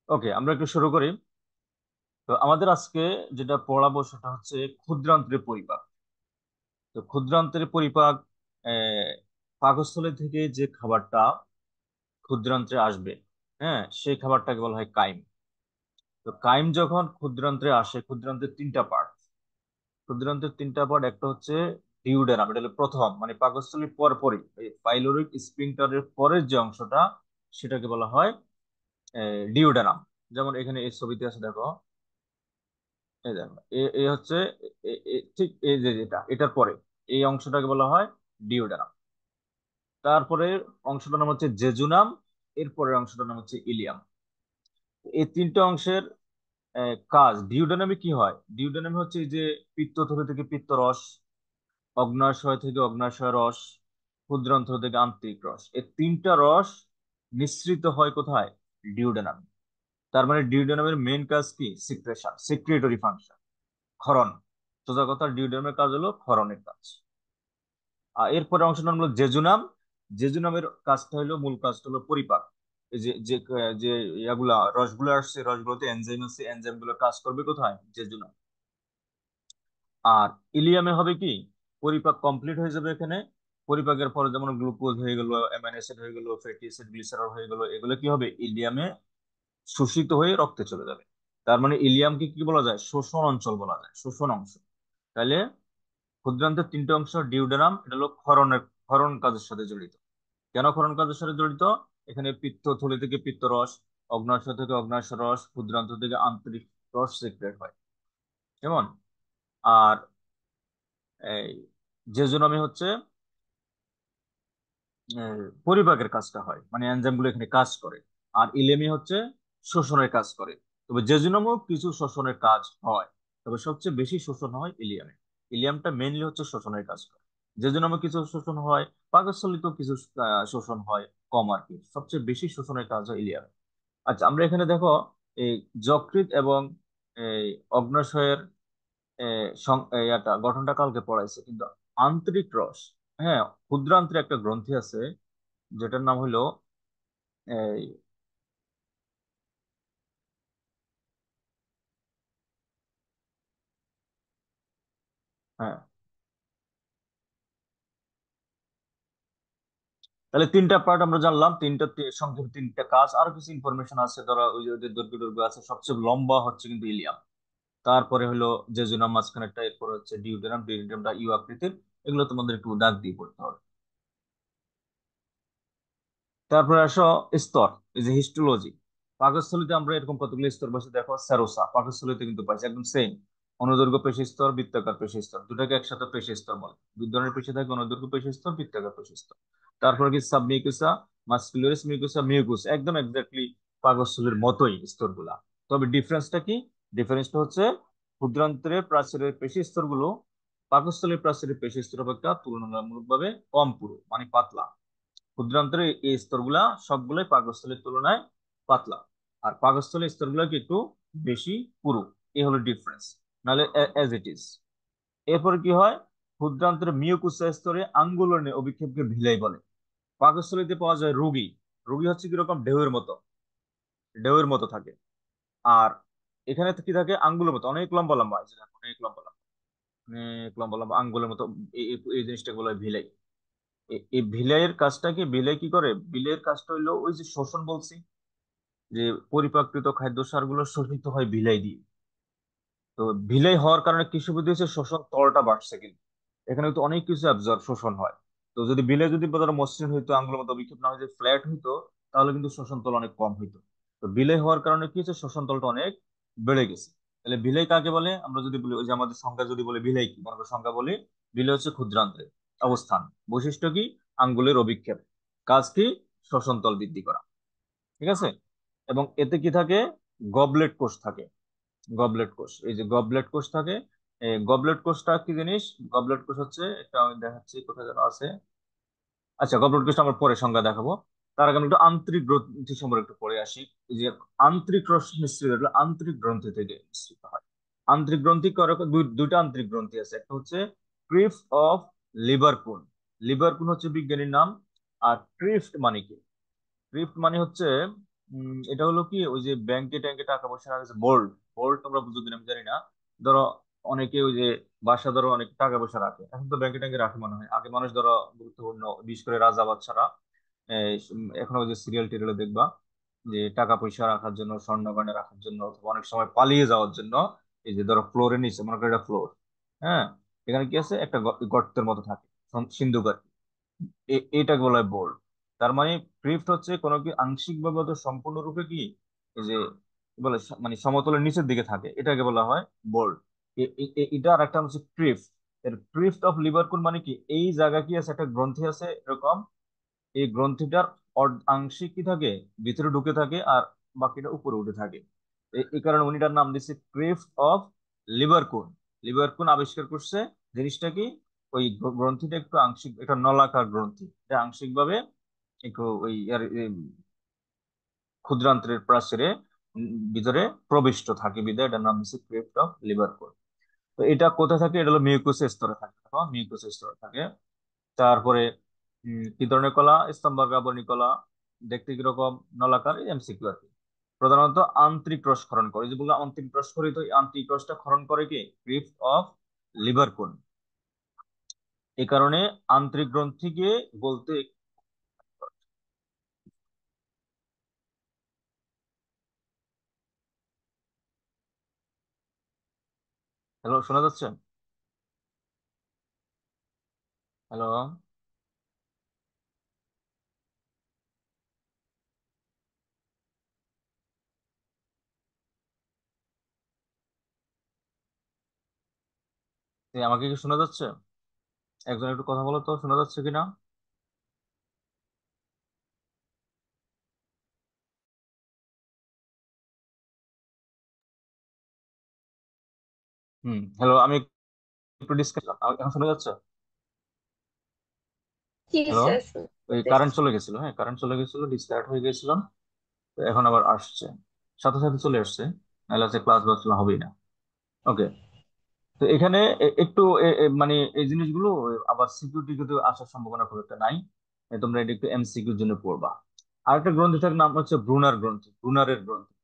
ওকে, আমরা একটু শুরু করি। তো আমাদের আজকে যেটা পড়াবো সেটা হচ্ছে ক্ষুদ্রান্তের পরিপাক। তো ক্ষুদ্রান্তের পরিপাক, আহ, পাকস্থলী থেকে যে খাবারটা ক্ষুদ্রান্তে আসবে, হ্যাঁ, সেই খাবারটাকে বলা হয় কাইম। তো কাইম যখন ক্ষুদ্রান্তে আসে, ক্ষুদ্রান্তের তিনটা পার্ট। ক্ষুদ্রান্তের তিনটা পার্ট, একটা হচ্ছে ডিউডেনাম, এটা হলো প্রথম, মানে পাকস্থলীর পরপরই এই পাইলোরিক স্ফিংক্টারের পরের যে অংশটা, সেটাকে বলা হয় ডিউডেনাম। যেমন এখানে এই ছবিতে আছে, দেখো, এই দেখো, এ হচ্ছে ঠিক এই যে এটার পরে এই অংশটাকে বলা হয় ডিওডানাম। তারপরে অংশটার নাম হচ্ছে জেজুনাম। এরপরের অংশটার নাম হচ্ছে ইলিয়াম। এই তিনটা অংশের কাজ, ডিওডানামে কি হয়, ডিওডানামে হচ্ছে এই যে পিত্তথলি থেকে পিত্তরস, অগ্ন্যাশয় থেকে অগ্ন্যাশয় রস, ক্ষুদ্রান্ত থেকে আন্তরিক রস, এই তিনটা রস নিঃসৃত হয় কোথায়? ডিওডানাম। তার মানে ডিওডানামের মেইন কাজ কি? সিক্রেশন, সিক্রেটরি ফাংশন, ক্ষরণ। সোজা কথা, ডিওডার্মের কাজ হলো ক্ষরণের কাজ। আর এরপরে অংশটা হলো জেজুনাম। জেজুনামের কাজটা হলো, মূল কাজটা হলো পরিপাক। এই যে যে যে ইয়াগুলা রসগুলো আসছে, রসগুলোতে এনজাইম আছে, এনজাইম গুলো কাজ করবে কোথায়? জেজুনাম। আর ইলিয়ামে হবে কি, পরিপাক কমপ্লিট হয়ে যাবে এখানে। পরিপাকের পরে যেমন গ্লুকোজ হয়ে গেল, অ্যামাইনো অ্যাসিড হয়ে গেল, ফ্যাটি অ্যাসিড, গ্লিসারল হয়ে গেল, এগুলো কি হবে? ইলিয়ামে শোষিত হয়ে রক্তে চলে যাবে। তার মানে ইলিয়ামকে কি বলা যায়? শোষণ অঞ্চল বলা যায়, শোষণ অংশ। তাহলে ক্ষুদ্রান্তের তিনটে অংশ, ডিউডেনাম, এটা হলো ক্ষরণ কাজের সাথে জড়িত। কেন ক্ষরণ কাজের সাথে জড়িত? এখানে পিত্তথলি থেকে পিত্তরস, অগ্ন্যাশয় থেকে অগ্ন্যাশয় রস, ক্ষুদ্রান্ত থেকে আন্তরিক রস সিক্রেট হয়, যেমন। আর এই জেজুনামে হচ্ছে পরিপাকের কাজটা হয়, মানে এনজাইম গুলো এখানে কাজ করে। আর ইলেমি হচ্ছে শোষণের কাজ করে। তবে জেজুনামেও কিছু শোষণের কাজ হয়, তবে সবচেয়ে বেশি শোষণ হয় ইলিয়ামে। ইলিয়ামটা মেইনলি হচ্ছে শোষণের কাজ করে। জেজুনামে কিছু শোষণ হয়, পাকস্থলীতেও কিছু শোষণ হয়, কম আর কি। সবচেয়ে বেশি শোষণের কাজ হয় ইলিয়ামে। আচ্ছা, আমরা এখানে দেখো, এই যকৃৎ এবং এই অগ্ন্যাশয়ের ইয়াটা গঠনটা কালকে পড়াইছে, কিন্তু আন্তরিক রস, হ্যাঁ, ক্ষুদ্রান্তের একটা গ্রন্থি আছে যেটার নাম হলো এই, হ্যাঁ। তাহলে তিনটা পার্ট আমরা জানলাম, তিনটা সংক্ষেপে তিনটা কাজ। আরো কিছু ইনফরমেশন আছে, ধরো ওই যে ওদের দৈর্ঘ্য দৈর্ঘ্য আছে, সবচেয়ে লম্বা হচ্ছে কিন্তু ইলিয়াম। তারপরে হলো জেজুনাম মাঝখানেরটা, এরপর হচ্ছে ডিউটেরাম, ডিউটেরামটা ইউ আকৃতির। এগুলো তোমাদের একটু দাগ দিয়ে পড়তে হবে। তারপরে আসো স্তর, এই যে হিস্টোলজি। পাকস্থলীতে আমরা এরকম কতগুলো স্তর পাইছি, দেখো সেরোসা পাকস্থলীতে কিন্তু পাইছি একদম সেম। অনুদৈর্ঘ্য পেশি স্তর, বৃত্তাকার পেশি স্তর, দুটাকে একসাথে পেশি স্তর বলে। দুই ধরনের পেশি থাকে, অনুদৈর্ঘ্য পেশি স্তর, বৃত্তাকার পেশি স্তর। তারপরে কি সাবমিউকুসা, মাসকুলারিস মিউকুসা, মিউকুস, একদম এক্স্যাক্টলি পাকস্থলীর মতোই স্তরগুলা। তবে ডিফারেন্সটা কি? ডিফারেন্সটা হচ্ছে ক্ষুদ্রান্তের প্রাচীরের পেশি স্তরগুলো পাকস্থলীর প্রাচীরের পেশি স্তর অপেক্ষা তুলনামূলকভাবে কম পুরু, মানে পাতলা। ক্ষুদ্রান্তের এই স্তরগুলা সবগুলোই পাকস্থলীর তুলনায় পাতলা। আর পাকস্থলীর স্তরগুলো কি একটু বেশি পুরু। এই হলো ডিফারেন্স, নাহলে এজ ইট ইজ। এরপরে কি হয়, ক্ষুদ্রান্তের মিউকুসা স্তরে আঙ্গুলের অভিক্ষেপকে ভিলাই বলে। পাকস্থলীতে পাওয়া যায় রোগী। রোগী হচ্ছে কিরকম, ঢেউয়ের মতো, ঢেউয়ের মতো থাকে। আর এখানে তো কি থাকে, আঙ্গুলের মতো অনেক লম্বা লম্বা, এই যে দেখো, অনেক লম্বা লম্বা, অনেক লম্বা লম্বা আঙ্গুলের মতো। এই জিনিসটা বলা হয় ভিলাই। এই ভিলাইয়ের কাজটা কি, ভিলাই কি করে? ভিলাইয়ের কাজটা হইলো ওই যে শোষণ বলছি, যে পরিপাকৃত খাদ্য গুলো শোষিত হয় ভিলাই দিয়ে। তো ভিলাই হওয়ার কারণে কি সুবিধা হচ্ছে, শোষণ তলটা বাড়ছে কিন্তু। এখানে তো অনেক কিছু অ্যাবজর্ব শোষণ হয়। তো যদি বিলে যদি ধরো মসৃণ হইতো, আঙ্গুলের মতো বিক্ষেপ না হয়ে ফ্ল্যাট হইতো, তাহলে কিন্তু শোষণ তল অনেক কম হইতো। তো বিলে হওয়ার কারণে কি হচ্ছে, শোষণ তলটা অনেক বেড়ে গেছে। তাহলে বিলাই কাকে বলে? আমরা যদি বলি, ওই যে আমাদের সংজ্ঞা যদি বলি বিলাই কি, মনে করো সংজ্ঞা বলি, বিলে হচ্ছে ক্ষুদ্রান্তের অবস্থান। বৈশিষ্ট্য কি? আঙ্গুলের অভিক্ষেপ। কাজ কি? শোষণ তল বৃদ্ধি করা। ঠিক আছে। এবং এতে কি থাকে? গবলেট কোষ থাকে। গবলেট কোষ, এই যে গবলেট কোষ থাকে। এই গবলেট কোষটা কি জিনিস? গবলেট কোষ হচ্ছে, এটা আমি দেখাচ্ছি কোথায় যেন আছে। আচ্ছা, গবলেট কোষটা আমরা পরে সংজ্ঞা দেখাবো। তার আগে আমি একটু আন্তরিক গ্রন্থি সম্পর্কে একটু পড়ে আসি। এই যে আন্তরিক রস নিঃসৃত হলো আন্তরিক গ্রন্থি থেকে নিঃসৃত হয়। আন্তরিক গ্রন্থি দুইটা আন্তরিক গ্রন্থি আছে। একটা হচ্ছে ক্রিফট অফ লিভারপুল। লিভারপুল হচ্ছে বিজ্ঞানীর নাম। আর ক্রিফট মানে কি? ক্রিপ্ট মানে হচ্ছে এটা হলো কি, ওই যে ব্যাংকে ট্যাঙ্কে টাকা পয়সা রাখছে বোল্ড। বোল্ড তোমরা বুঝো কিনা আমি জানি না। ধরো অনেকে ওই যে বাসা ধরো অনেক টাকা পয়সা রাখে, এখন তো ব্যাংকে ট্যাঙ্কে রাখে মনে হয়, আগে মানুষ ধরো গুরুত্বপূর্ণ বিশেষ করে রাজা বাদশারা এখন ওই যে সিরিয়াল টিরিয়ালে দেখবা যে টাকা পয়সা রাখার জন্য, স্বর্ণ গয়না রাখার জন্য, অথবা অনেক সময় পালিয়ে যাওয়ার জন্য এই যে ধরো ফ্লোরের নিচে, মনে করো এটা ফ্লোর, হ্যাঁ, এখানে কি আছে একটা গর্তের মতো থাকে, সিন্ধুক আর কি। এটাকে বলা হয় বোল্ড। তার মানে ক্রিপ্ট হচ্ছে কোনো কি আংশিক ভাবে অথবা সম্পূর্ণরূপে কি এই যে কি বলে মানে সমতলের নিচের দিকে থাকে, এটাকে বলা হয় বোল্ড। এটা আর একটা হচ্ছে ক্রিপ্ট। এর ক্রিপ্ট অফ লিভারপুল মানে কি, এই জায়গা কি আছে, একটা গ্রন্থি আছে এরকম, এই গ্রন্থিটার আংশিক কি থাকে, ভিতরে ঢুকে থাকে, আর বাকিটা উপরে উঠে থাকে। এই কারণে উনিটার নাম দিচ্ছে ক্রিপ্ট অফ লিভারকুন। লিভারকুন আবিষ্কার করছে জিনিসটা কি, ওই গ্রন্থিটা একটু আংশিক, একটা নলাকার গ্রন্থি, এটা আংশিক ভাবে একটু ওই ক্ষুদ্রান্ত্রের প্রাচীরে ভিতরে প্রবিষ্ট থাকে, বিধায় এটার নাম দিচ্ছে ক্রিপ্ট অফ লিভারকুন। তো এটা কোথায় থাকে, এটা হলো মিউকাস স্তরে থাকে, মিউকাস স্তরে থাকে। তারপরে কি ধরনের কলা, স্তম্ভাকার বর্ণিকলা, দেখতে কিরকম, নলাকার, এমসিকিউ আর কি। প্রধানত আন্তরিক রস ক্ষরণ করে, এই যে বললাম আন্তরিক রস খরিত, এই আন্তরিক রসটা ক্ষরণ করে কি ক্রিপ্ট অফ লিভারকুন। এই কারণে আন্তরিক গ্রন্থিকে বলতে, হ্যালো শোনা যাচ্ছে? হ্যালো, আমাকে কি শোনা যাচ্ছে? একজন একটু কথা বলো তো, শোনা যাচ্ছে কিনা? হ্যালো, আমি একটু ডিসকাস, এখন শোনা যাচ্ছে? জি হ্যালো, স্যার ওই শুনতেছি। কারেন্ট চলে গেছিল, হ্যাঁ কারেন্ট চলে গেছিল, ডিসকানেক্ট হয়ে গেছিলাম। তো এখন আবার আসছে, সাথে সাথে চলে আসছে, নাহলে আজকে ক্লাস বাস হবেই না। ওকে। তো এখানে একটু মানে এই জিনিসগুলো আবার সিকিউরিটি কিন্তু আসার সম্ভাবনা খুব একটা নাই। তোমরা এটা একটু এমসিকিউর জন্য পড়বা। আরেকটা গ্রন্থি থাকে, নাম হচ্ছে ব্রুনার গ্রন্থি, ব্রুনারের গ্রন্থি।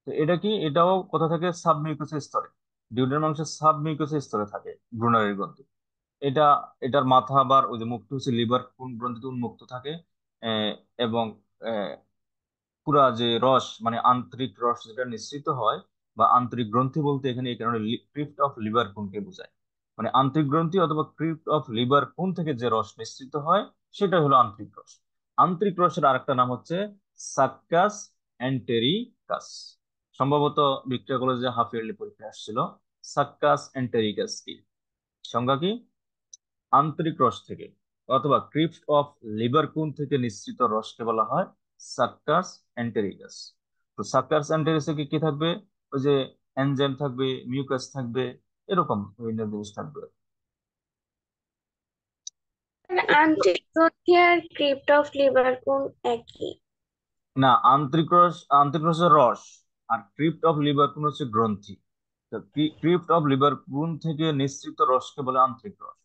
তো এটা কি, এটাও কোথা থেকে, সাবমিউকাস স্তরে, ডিউডের মাংসের সাবমিউকাস স্তরে থাকে ব্রুনারের গ্রন্থি। এটা, এটার মাথা আবার ওই যে মুখটা হচ্ছে লিভার কোন গ্রন্থিতে উন্মুক্ত থাকে। আহ, এবং পুরা যে রস মানে আন্তরিক রস যেটা নিঃসৃত হয়, বা আন্তরিক গ্রন্থি বলতে এখানে এই কারণে ক্রিপ্ট অফ লিভার কোনকে বোঝায়, মানে আন্তরিক গ্রন্থি অথবা ক্রিপ্ট অফ লিভার কোন থেকে যে রস নিঃসৃত হয় সেটা হলো আন্তরিক রস। আন্তরিক রসের আরেকটা নাম হচ্ছে সাক্কাস এন্টেরিকাস। সম্ভবত ভিক্টোরিয়া কলেজে হাফ ইয়ারলি পরীক্ষা আসছিল। সাক্কাস এন্টেরিকাস কি, সংজ্ঞা কি, আন্তরিক রস থেকে অথবা ক্রিপ্ট অফ লিভারকুন থেকে নিঃসৃত রসকে বলা হয় সাক্কাস এন্টেরিকাস। তো সাক্কাস এন্টেরিকাসে কি কি থাকবে, ওই যে এনজাইম থাকবে, মিউকাস থাকবে, এরকম বিভিন্ন জিনিস থাকবে। মানে আন্টিগ্রোথি আর ক্রিপ্ট অফ লিভার কোন একই? না, আন্তরিক রস, আন্তরিক রসের রস, আর ক্রিপ্ট অফ লিভারকুন হচ্ছে গ্রন্থি। তো ক্রিপ্ট অফ লিভারকুন থেকে নিঃসৃত রসকে বলে আন্তরিক রস।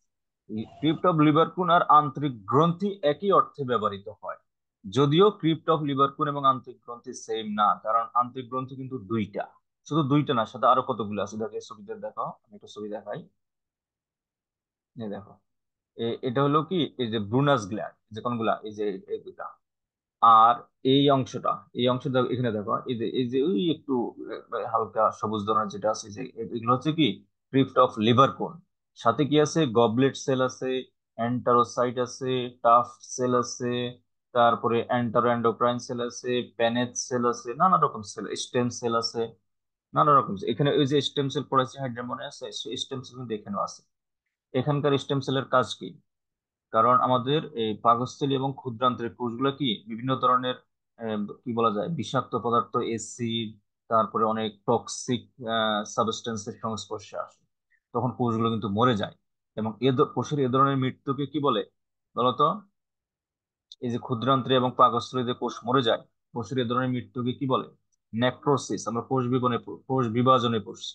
ক্রিপ্ট অফ লিভারকুন আর আন্তরিক গ্রন্থি একই অর্থে ব্যবহৃত হয়, যদিও ক্রিপ্ট অফ লিভারকুন এবং আন্তরিক গ্রন্থি সেম না, কারণ আন্তরিক গ্রন্থি কিন্তু দুইটা, শুধু দুইটা না, সাথে আরো কতগুলো আছে, দেখো এই ছবিতে দেখো, আমি একটা ছবি দেখাই। এই দেখো, এটা হলো কি, এই যে ব্রুনাস গ্ল্যান্ড, যে কোনগুলা, এই যে এই দুটা, আর এই অংশটা এখানে দেখো, এই যে ওই একটু হালকা সবুজ ধরনের যেটা আছে, যে এগুলো হচ্ছে কি ক্রিপ্ট অফ লিভার কোন। সাথে কি আছে, গবলেট সেল আছে, এন্টারোসাইট আছে, টাফ সেল আছে, তারপরে এন্টারো এন্ডোক্রাইন সেল আছে, প্যানেট সেল আছে, নানা রকম সেল, স্টেম সেল আছে, নানা রকম এখানে ওই যে স্টেম সেল পড়েছে হাইড্রা মনে আছে, সেই স্টেম সেল কিন্তু এখানেও আছে। এখানকার স্টেম সেলের কাজ কি, কারণ আমাদের এই পাকস্থলী এবং ক্ষুদ্রান্ত্রের কোষগুলো কি বিভিন্ন ধরনের কি বলা যায় বিষাক্ত পদার্থ, এসিড, তারপরে অনেক টক্সিক সাবস্টেন্সের সংস্পর্শে আসে, তখন কোষগুলো কিন্তু মরে যায়। এবং কোষের এ ধরনের মৃত্যুকে কি বলে বলতো, এই যে ক্ষুদ্রান্ত্রে এবং পাকস্থলীতে কোষ মরে যায়, কোষের এ ধরনের মৃত্যুকে কি বলে, নেক্রোসিস। আমরা কোষ বিভাজনে পড়ছি,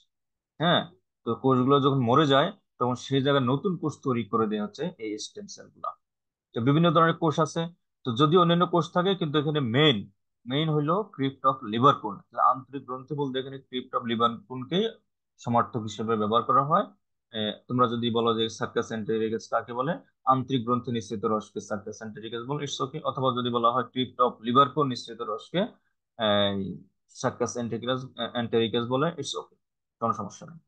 হ্যাঁ। তো কোষগুলো যখন মরে যায়, তখন সেই জায়গায় নতুন কোষ তৈরি করে দেওয়া হচ্ছে এই স্টেম সেল গুলা। তো বিভিন্ন ধরনের কোষ আছে, তো যদি অন্যান্য কোষ থাকে, কিন্তু এখানে মেইন মেইন হইলো ক্রিপ্ট অফ লিভার কোন। আন্তরিক গ্রন্থি বলতে এখানে ক্রিপ্ট অফ লিভার কোনকে সমার্থক হিসেবে ব্যবহার করা হয়। তোমরা যদি বলো যে সার্কাস এন্টেরিকাস কাকে বলে, আন্তরিক গ্রন্থি নিঃসৃত রসকে সার্কাস এন্টেরিকাস বলে, ইটস ওকে। অথবা যদি বলা হয় ক্রিপ্ট অফ লিভার কোন নিঃসৃত রসকে সার্কাস এন্টেরিকাস এন্টেরিকাস বলে, ইটস ওকে, কোনো সমস্যা নেই।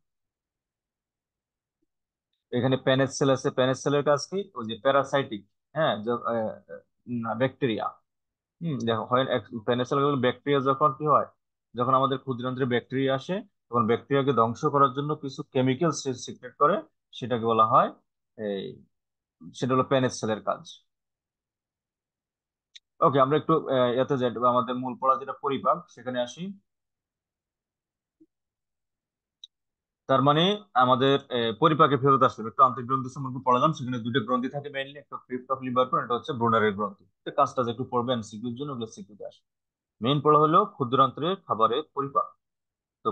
এখানে প্যানেজ সেল আছে, প্যানেজ সেলের কাজ কি? ওই যে প্যারাসাইটিক, হ্যাঁ, ব্যাকটেরিয়া। দেখো হয় পেনিসিলিন ব্যাকটেরিয়া যখন কি হয়, যখন আমাদের ক্ষুদ্রান্ত্রে ব্যাকটেরিয়া আসে, তখন ব্যাকটেরিয়াকে ধ্বংস করার জন্য কিছু কেমিক্যাল সিক্রেট করে, সেটাকে বলা হয় এই, সেটা হলো পেনিসিলিনের কাজ। ওকে, আমরা একটু এতে যাই, আমাদের মূল পড়া যেটা পরিপাক, সেখানে আসি। তার মানে আমাদের পরিপাকে ফেরত আসলে একটু আন্তরিক গ্রন্থি সম্পর্কে পড়ালাম। সেখানে দুটো গ্রন্থি থাকে মেইনলি, একটা ক্রিপ্ট অফ লিভারপুল, এটা হচ্ছে ব্রুনারের গ্রন্থি। কাজটা একটু পড়বে এমসিকিউর জন্য, ওগুলো সিকিউতে আসে। মেইন পড়া হলো ক্ষুদ্রান্ত্রের খাবারের পরিপাক। তো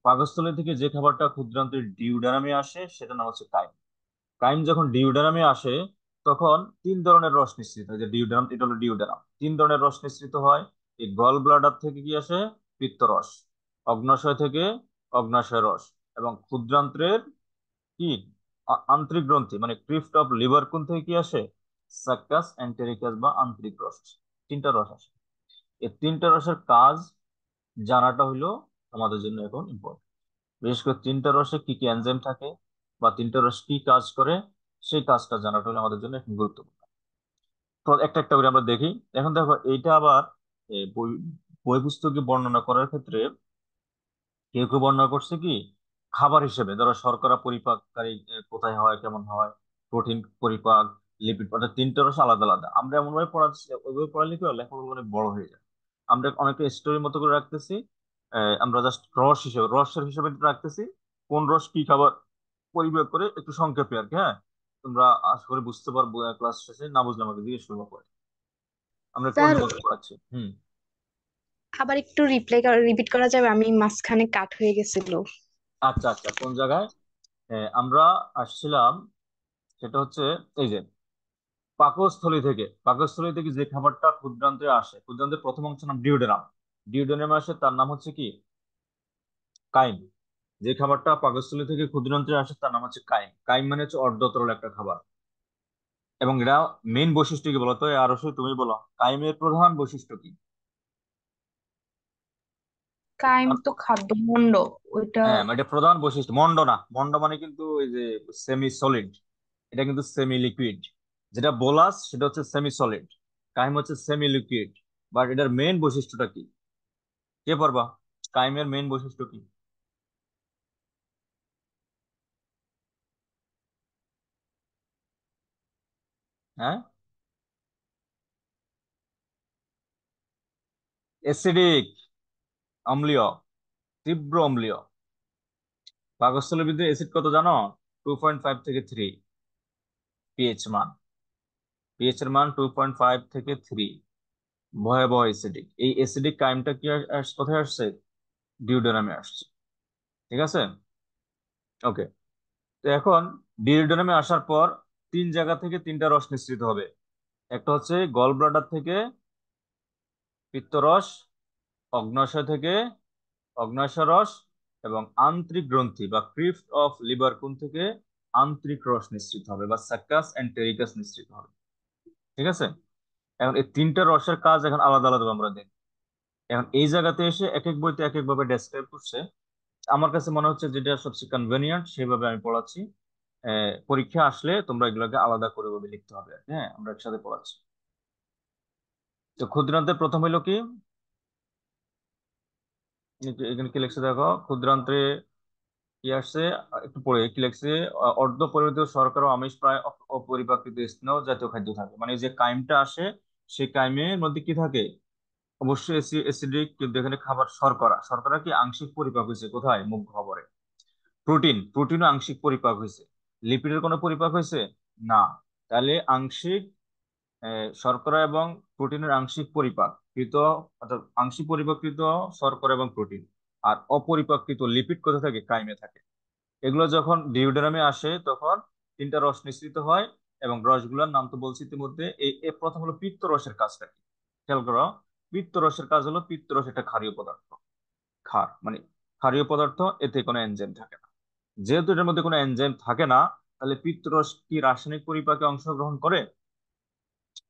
পাকস্থলী থেকে যে খাবারটা ক্ষুদ্রান্তের ডিউডারামে আসে সেটা নাম হচ্ছে কাইম। কাইম যখন ডিউডারামে আসে, তখন তিন ধরনের রস নিঃসৃত হয়। যে ডিউডারাম, এটা হলো ডিউডারাম, তিন ধরনের রস নিঃসৃত হয়। এই গল ব্লাডার থেকে কি আসে? পিত্তরস। অগ্নাশয় থেকে অগ্নাশয় রস। এবং ক্ষুদ্রান্ত্রের কি আন্তরিক গ্রন্থি মানে ক্রিফট অফ লিভার কোন থেকে কি আসে? সাক্কাস এন্টেরিকাস বা আন্তরিক রস। তিনটা রস আসে। এই তিনটা রসের কাজ জানাটা হইলো আমাদের জন্য এখন ইম্পর্টেন্ট। বিশেষ করে তিনটা রসে কি কি এনজাইম থাকে বা তিনটা রস কি কাজ করে, সেই কাজটা জানাটা হলো আমাদের জন্য এখন গুরুত্বপূর্ণ। তো একটা একটা করে আমরা দেখি। এখন দেখো এইটা আবার বই বই পুস্তকে বর্ণনা করার ক্ষেত্রে কেউ কেউ বর্ণনা করছে কি খাবার হিসেবে, ধরো শর্করা পরিপাককারী কোথায় হয়, কেমন হয়, প্রোটিন পরিপাক, লিপিড, অর্থাৎ তিনটা রস আলাদা আলাদা। আমরা এমন ভাবে পড়াচ্ছি, ওইভাবে পড়ালে কি হয়, লেখাগুলো অনেক বড় হয়ে যায়। আমরা অনেকে স্টোরির মতো করে রাখতেছি। আমরা জাস্ট রস হিসেবে, রসের হিসেবে রাখতেছি, কোন রস কি খাবার পরিপাক করে, একটু সংক্ষেপে আর কি। হ্যাঁ, তোমরা আশা করি বুঝতে পারবো, ক্লাস শেষে না বুঝলে আমাকে জিজ্ঞেস করবো পরে। আমরা একটু স্যার, অন্যভাবে পড়াচ্ছি। আবার একটু রিপিট করা যাবে? আমি মাঝখানে কাট হয়ে গেছিল। আচ্ছা আচ্ছা, কোন জায়গায় আমরা আসছিলাম? সেটা হচ্ছে এই যে পাকস্থলী থেকে যে খাবারটা ক্ষুদ্রান্তে আসে, ক্ষুদ্রান্তের প্রথম অংশ নাম ডিওডেনাম। ডিওডেনামে আসে, তার নাম হচ্ছে কি কাইম। যে খাবারটা পাকস্থলী থেকে ক্ষুদ্রান্তে আসে তার নাম হচ্ছে কাইম। কাইম মানে হচ্ছে অর্ধতরল একটা খাবার। এবং এটা মেইন বৈশিষ্ট্য কি বলতো? আর তুমি বলো, কাইমের প্রধান বৈশিষ্ট্য কি? কাইম তো খাদ্যমন্ড, ওইটা। হ্যাঁ, মানে এটা প্রধান বৈশিষ্ট্য। মন্ড না, মন্ড মানে কিন্তু এই যে সেমি সলিড, এটা কিন্তু সেমি লিকুইড। যেটা বোলাস সেটা হচ্ছে সেমি সলিড, কাইম হচ্ছে সেমি লিকুইড। বাট এটার মেইন বৈশিষ্ট্যটা কি? কে পারবা? কাইমের মেইন বৈশিষ্ট্য কি? হ্যাঁ, অ্যাসিডিক, অম্লীয়, তীব্র অম্লীয়। পাকস্থলীর ভিতরে অ্যাসিড কত জানো? 2.5 থেকে 3 পিএইচ মান। পিএইচ এর মান 2.5 থেকে 3, ভয়াবহ অ্যাসিডিক। এই অ্যাসিডিক কাইমটা কি কোথায় আসছে? ডিউডেনামে আসছে। ঠিক আছে, ওকে। তো এখন ডিউডেনামে আসার পর তিন জায়গা থেকে তিনটা রস নিঃসৃত হবে। একটা হচ্ছে গল ব্লাডার থেকে পিত্তরস, অগ্ন্যাশয় থেকে অগ্ন্যাশয় রস, এবং আন্তরিক গ্রন্থি বা ক্রিফট অফ লিভার কোন থেকে আন্তরিক রস নিঃসৃত হবে বা সাক্কাস এন্টেরিকাস নিঃসৃত হবে। ঠিক আছে, এখন এই তিনটা রসের কাজ এখন আলাদা আলাদা আমরা দেখি। এখন এই জায়গাতে এসে এক এক বইতে এক এক ভাবে ডেসক্রাইব করছে। আমার কাছে মনে হচ্ছে যেটা সবচেয়ে কনভেনিয়েন্ট সেভাবে আমি পড়াচ্ছি। পরীক্ষা আসলে তোমরা এগুলোকে আলাদা করে ভাবে লিখতে হবে আর কি। হ্যাঁ, আমরা একসাথে পড়াচ্ছি। তো ক্ষুদ্রান্তের প্রথম হইলো কি, এখানে কি লিখছে দেখো, ক্ষুদ্রান্তে কি আসছে, একটু পরে কি লিখছে, অর্ধ পরিমিত শর্করা ও আমিষ প্রায় অপরিপাকৃত স্নেহ জাতীয় খাদ্য থাকে। মানে যে কাইমটা আসে, সেই কাইমের মধ্যে কি থাকে? অবশ্যই অ্যাসিডিক, কিন্তু এখানে খাবার শর্করা, শর্করা কি আংশিক পরিপাক হয়েছে কোথায়? মুখ গহ্বরে। প্রোটিনও আংশিক পরিপাক হয়েছে। লিপিডের কোনো পরিপাক হয়েছে? না। তাহলে আংশিক শর্করা এবং প্রোটিনের আংশিক পরিপাককৃত, অর্থাৎ আংশিক পরিপাকৃত শর্করা এবং প্রোটিন আর অপরিপাকৃত লিপিড কোথা থাকে? কাইমে থাকে। এগুলো যখন ডিউডেনামে আসে তখন তিনটা রস নিঃসৃত হয়। এবং রসগুলোর নাম তো বলছি ইতিমধ্যে। প্রথম হলো পিত্ত রসের কাজটা কি, খেয়াল করো। পিত্তরসের কাজ হলো, পিত্তরস একটা ক্ষারীয় পদার্থ, ক্ষার মানে ক্ষারীয় পদার্থ, এতে কোনো এনজাইম থাকে না। যেহেতু এটার মধ্যে কোনো এনজাইম থাকে না, তাহলে পিত্তরস কি রাসায়নিক পরিপাকে অংশগ্রহণ করে?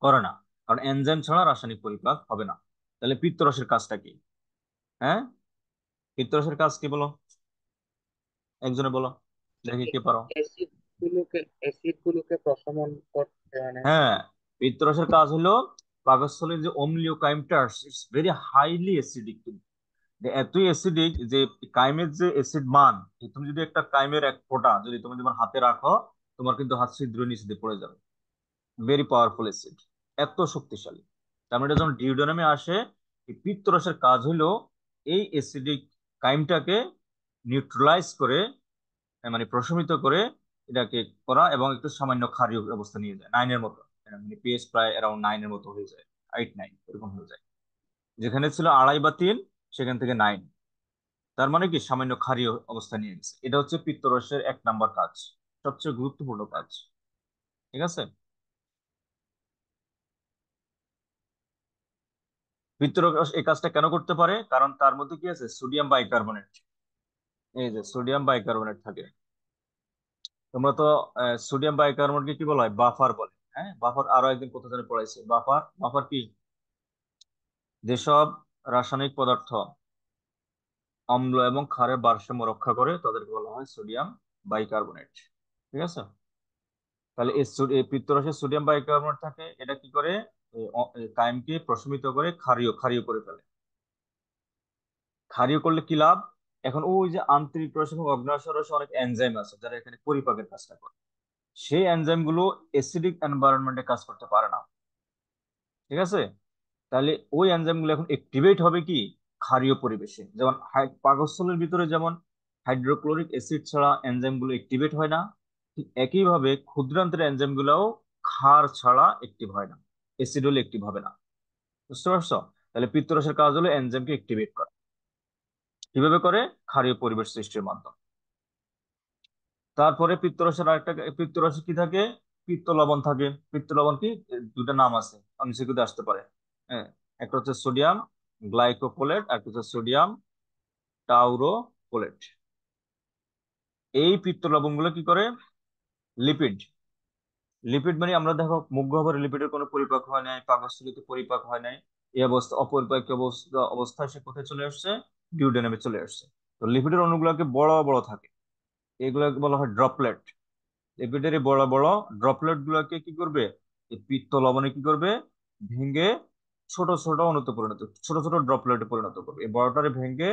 করে না, কারণ এনজাইম ছাড়া রাসায়নিক পরিপাক হবে না। তাহলে পিত্তরসের কাজটা কি? হ্যাঁ, পিত্তরসের কাজ কি বলো, একজনে বলো, দেখি কে পারো। অ্যাসিড গুলোকে প্রশমন করতে মানে। হ্যাঁ, পিত্তরসের কাজ হলো পাকস্থলীর যে অম্লীয় কাইমটা, ইটস ভেরি হাইলি অ্যাসিডিক, এতই অ্যাসিডিক যে কাইমের যে অ্যাসিড মান, তুমি যদি একটা কাইমের এক ফোঁটা যদি তুমি তোমার হাতে রাখো, তোমার কিন্তু হাত ছিদ্র নিচে দিয়ে পড়ে যাবে। ভেরি পাওয়ারফুল অ্যাসিড, এত শক্তিশালী। তার মানে এটা যখন ডিউডেনামে আসে, এই পিত্তরসের কাজ হলো এই অ্যাসিডিক কাইমটাকে নিউট্রালাইজ করে, মানে প্রশমিত করে এটাকে করা, এবং একটু সামান্য ক্ষারীয় অবস্থা নিয়ে যায়, 9-এর মতো, মানে পিএইচ প্রায় অ্যারাউন্ড 9-এর মতো হয়ে যায়, 8-9 এরকম হয়ে যায়। যেখানে ছিল 2.5 বা 3, সেখান থেকে 9। তার মানে কি সামান্য ক্ষারীয় অবস্থা নিয়ে গেছে। এটা হচ্ছে পিত্তরসের 1 নাম্বার কাজ, সবচেয়ে গুরুত্বপূর্ণ কাজ। ঠিক আছে, পিত্তরস এই কাজটা কেন করতে পারে? কারণ তার মধ্যে কি আছে, সোডিয়াম বাইকার্বনেট। এই যে সোডিয়াম বাইকার্বনেট থাকে। তোমরা তো সোডিয়াম বাইকার্বনেটকে কি বলা হয়, বাফার বলে। হ্যাঁ, বাফার আরো একদিন কোথাও জানি পড়াইছে, বাফার। বাফার কি? যেসব রাসায়নিক পদার্থ অম্ল এবং ক্ষারের ভারসাম্য রক্ষা করে তাদেরকে বলা হয় সোডিয়াম বাইকার্বনেট। ঠিক আছে, তাহলে এই পিত্তরসে সোডিয়াম বাইকার্বনেট থাকে, এটা কি করে, কায়েমকে প্রশমিত করে ক্ষারীয় ক্ষারীয় করে ফেলে। ক্ষারীয় করলে কি লাভ? এখন ওই যে আন্তরিক রস এবং অগ্ন্যাশয় রসে অনেক এনজাইম আছে যারা এখানে পরিপাকের কাজটা করে, সেই এনজাইম গুলো অ্যাসিডিক এনভায়রনমেন্টে কাজ করতে পারে না। ঠিক আছে, তাহলে ওই এনজাইম গুলো এখন অ্যাক্টিভেট হবে কি, ক্ষারীয় পরিবেশে। যেমন পাকস্থলীর ভিতরে যেমন হাইড্রোক্লোরিক অ্যাসিড ছাড়া এনজাইম গুলো অ্যাক্টিভেট হয় না, ঠিক একইভাবে ক্ষুদ্রান্তের এনজাইম গুলাও ক্ষার ছাড়া অ্যাক্টিভ হয় না, অ্যাসিড হলে অ্যাক্টিভ হবে না। বুঝতে পারছো? তাহলে পিত্তরসের কাজ হলো এনজাইমকে অ্যাক্টিভেট করা। কিভাবে করে? ক্ষারীয় পরিবেশ সৃষ্টির মাধ্যমে। তারপরে পিত্তরসের আরেকটা, পিত্তরসে কি থাকে, পিত্ত লবণ থাকে। পিত্ত লবণ কি, দুটা নাম আছে, অনিশ্চিত আসতে পারে। হ্যাঁ, একটা হচ্ছে সোডিয়াম গ্লাইকোপোলেট, আর একটা হচ্ছে সোডিয়াম টাউরোপোলেট। এই পিত্ত লবণ গুলো কি করে, লিপিড। লিপিড মানে আমরা দেখো মুখ গহ্বরে লিপিডের কোনো পরিপাক হয় নাই, পাকস্থলীতে পরিপাক হয় নাই, এই অবস্থা অপরিপাক্য অবস্থায় সে কোথায় চলে আসছে, ডিউডেনামে চলে আসছে। তো লিপিডের অণুগুলোকে বড় বড় থাকে, এগুলোকে বলা হয় ড্রপলেট। লিপিডের এই বড় বড় ড্রপলেট গুলোকে কি করবে, এই পিত্ত লবণে কি করবে, ভেঙে ছোট ছোট অণুতে পরিণত, ছোট ছোট ড্রপলেটে পরিণত করবে। এই বড়টারে ভেঙে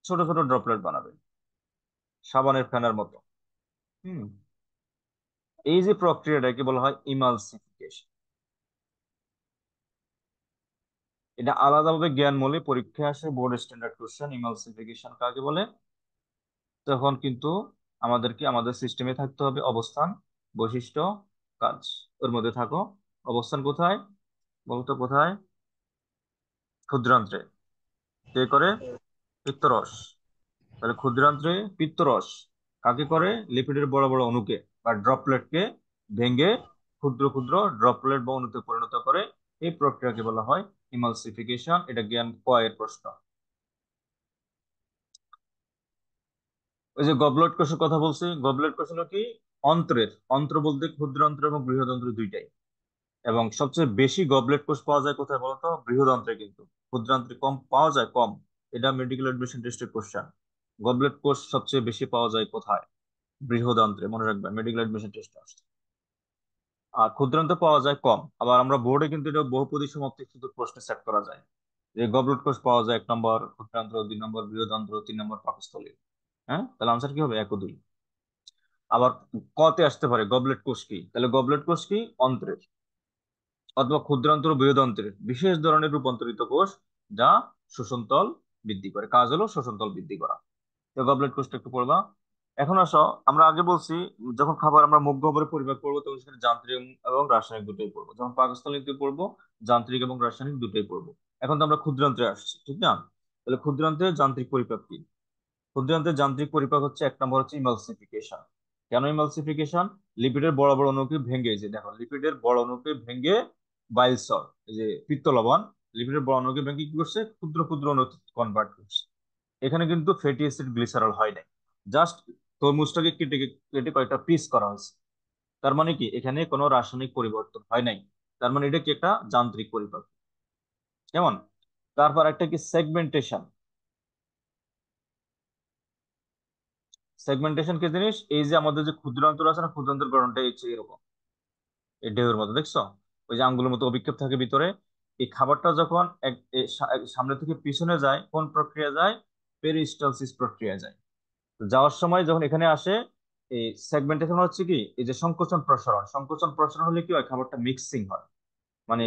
ছোট ছোট ড্রপলেট বানাবে, সাবানের ফেনার মতো। হুম, এই যে প্রক্রিয়াটাকে বলা হয় ইমালসিফিকেশন। এটা আলাদাভাবে জ্ঞানমূলে পরীক্ষা আসে, বোর্ড স্ট্যান্ডার্ড কোশ্চেন, ইমালসিফিকেশন কাকে বলে। তখন কিন্তু আমাদেরকে আমাদের সিস্টেমে থাকতে হবে অবস্থান, বৈশিষ্ট্য, কাজ। ওর মধ্যে থাকো। অবস্থান কোথায় বলতো, কোথায়? ক্ষুদ্রান্ত্রে। কে করে? পিত্তরস। তাহলে ক্ষুদ্রান্ত্রে পিত্তরস কাকে করে, লিপিডের বড় বড় অণুকে বা ড্রপলেটকে ভেঙে ক্ষুদ্র ক্ষুদ্র ড্রপলেট বা অণুতে পরিণত করে। এই প্রক্রিয়াকে বলা হয় ইমালসিফিকেশন। এটা জ্ঞান কয়ের প্রশ্ন। ওই যে গবলেট কোষের কথা বলছি, গবলেট কোষ হলো কি, অন্ত্রের, অন্ত্র বলতে ক্ষুদ্রান্ত্র এবং বৃহদন্ত্র দুইটাই। এবং সবচেয়ে বেশি গবলেট কোষ পাওয়া যায় কোথায় বলতো, বৃহদন্ত্রে। কিন্তু ক্ষুদ্রান্ত্রে কম পাওয়া যায়, কম। এটা মেডিকেল এডমিশন টেস্টের কোশ্চেন। গবলেট কোষ সবচেয়ে বেশি পাওয়া যায় কোথায়, বৃহদন্ত্রে, মনে রাখবে, মেডিকেল এডমিশন টেস্টে আসছে। আর ক্ষুদ্রান্তে পাওয়া যায় কম। আবার আমরা বোর্ডে কিন্তু এটা বহুপদী সমাপ্তি কিন্তু প্রশ্নে সেট করা যায়, যে গবলেট কোষ পাওয়া যায় 1 নম্বর ক্ষুদ্রান্ত্র, 2 নম্বর বৃহদন্ত্র, 3 নম্বর পাকস্থলী। হ্যাঁ, তাহলে আনসার কি হবে, 1 ও 2। আবার কতে আসতে পারে গবলেট কোষ কি, তাহলে গবলেট কোষ কি, অন্ত্রের অথবা ক্ষুদ্রান্ত ও বৃহদন্ত্রের বিশেষ ধরনের রূপান্তরিত কোষ, যা শোষণতল বৃদ্ধি করে। কাজ হলো শোষণতল বৃদ্ধি করা। তো গবলেট কোষটা একটু পড়বা। এখন আসো, আমরা আগে বলছি যখন খাবার আমরা মুখ গহ্বরে পরিপাক করবো তখন সেখানে যান্ত্রিক এবং রাসায়নিক দুটোই পড়বো। যখন পাকস্থলীতে পড়বো যান্ত্রিক এবং রাসায়নিক দুটোই পড়বো। এখন তো আমরা ক্ষুদ্রান্তে আসছি, ঠিক না? তাহলে ক্ষুদ্রান্তে যান্ত্রিক পরিপাক কি? ক্ষুদ্রান্তের যান্ত্রিক পরিপাক হচ্ছে 1 নম্বর হচ্ছে ইমালসিফিকেশন। কেন ইমালসিফিকেশন? লিপিডের বড় বড় অণুকে ভেঙে, যে দেখো লিপিডের বড় অণুকে ভেঙে বাইল সল্ট, এই যে পিত্ত লবণ, লিপিডের বড় অণুকে ভেঙে কি করছে, ক্ষুদ্র ক্ষুদ্র অণু কনভার্ট করছে। এখানে কিন্তু ফ্যাটি অ্যাসিড গ্লিসারল হয় নাই, জাস্ট তরমুজটাকে কেটে কেটে কয়েকটা পিস করা হয়েছে। তার মানে কি এখানে কোনো রাসায়নিক পরিবর্তন হয় নাই, তার মানে এটা কি একটা যান্ত্রিক পরিপাক। কেমন? তারপর একটা কি সেগমেন্টেশন। সেগমেন্টেশন কি জিনিস? এই যে আমাদের যে ক্ষুদ্রান্তর আছে না, ক্ষুদ্রান্তর গঠনটা হচ্ছে এরকম, এই ঢেউয়ের মতো, দেখছো? ওই যে আঙ্গুলের মতো অভিক্ষেপ থাকে ভিতরে। এই খাবারটা যখন সামনে থেকে পিছনে যায়, কোন প্রক্রিয়া যায়? পেরিস্টালসিস প্রক্রিয়া যায়। তো যাওয়ার সময় যখন এখানে আসে, এই সেগমেন্টেশন হচ্ছে কি, এই যে সংকোচন প্রসারণ, সংকোচন প্রসারণ হলে কি হয়, খাবারটা মিক্সিং হয়। মানে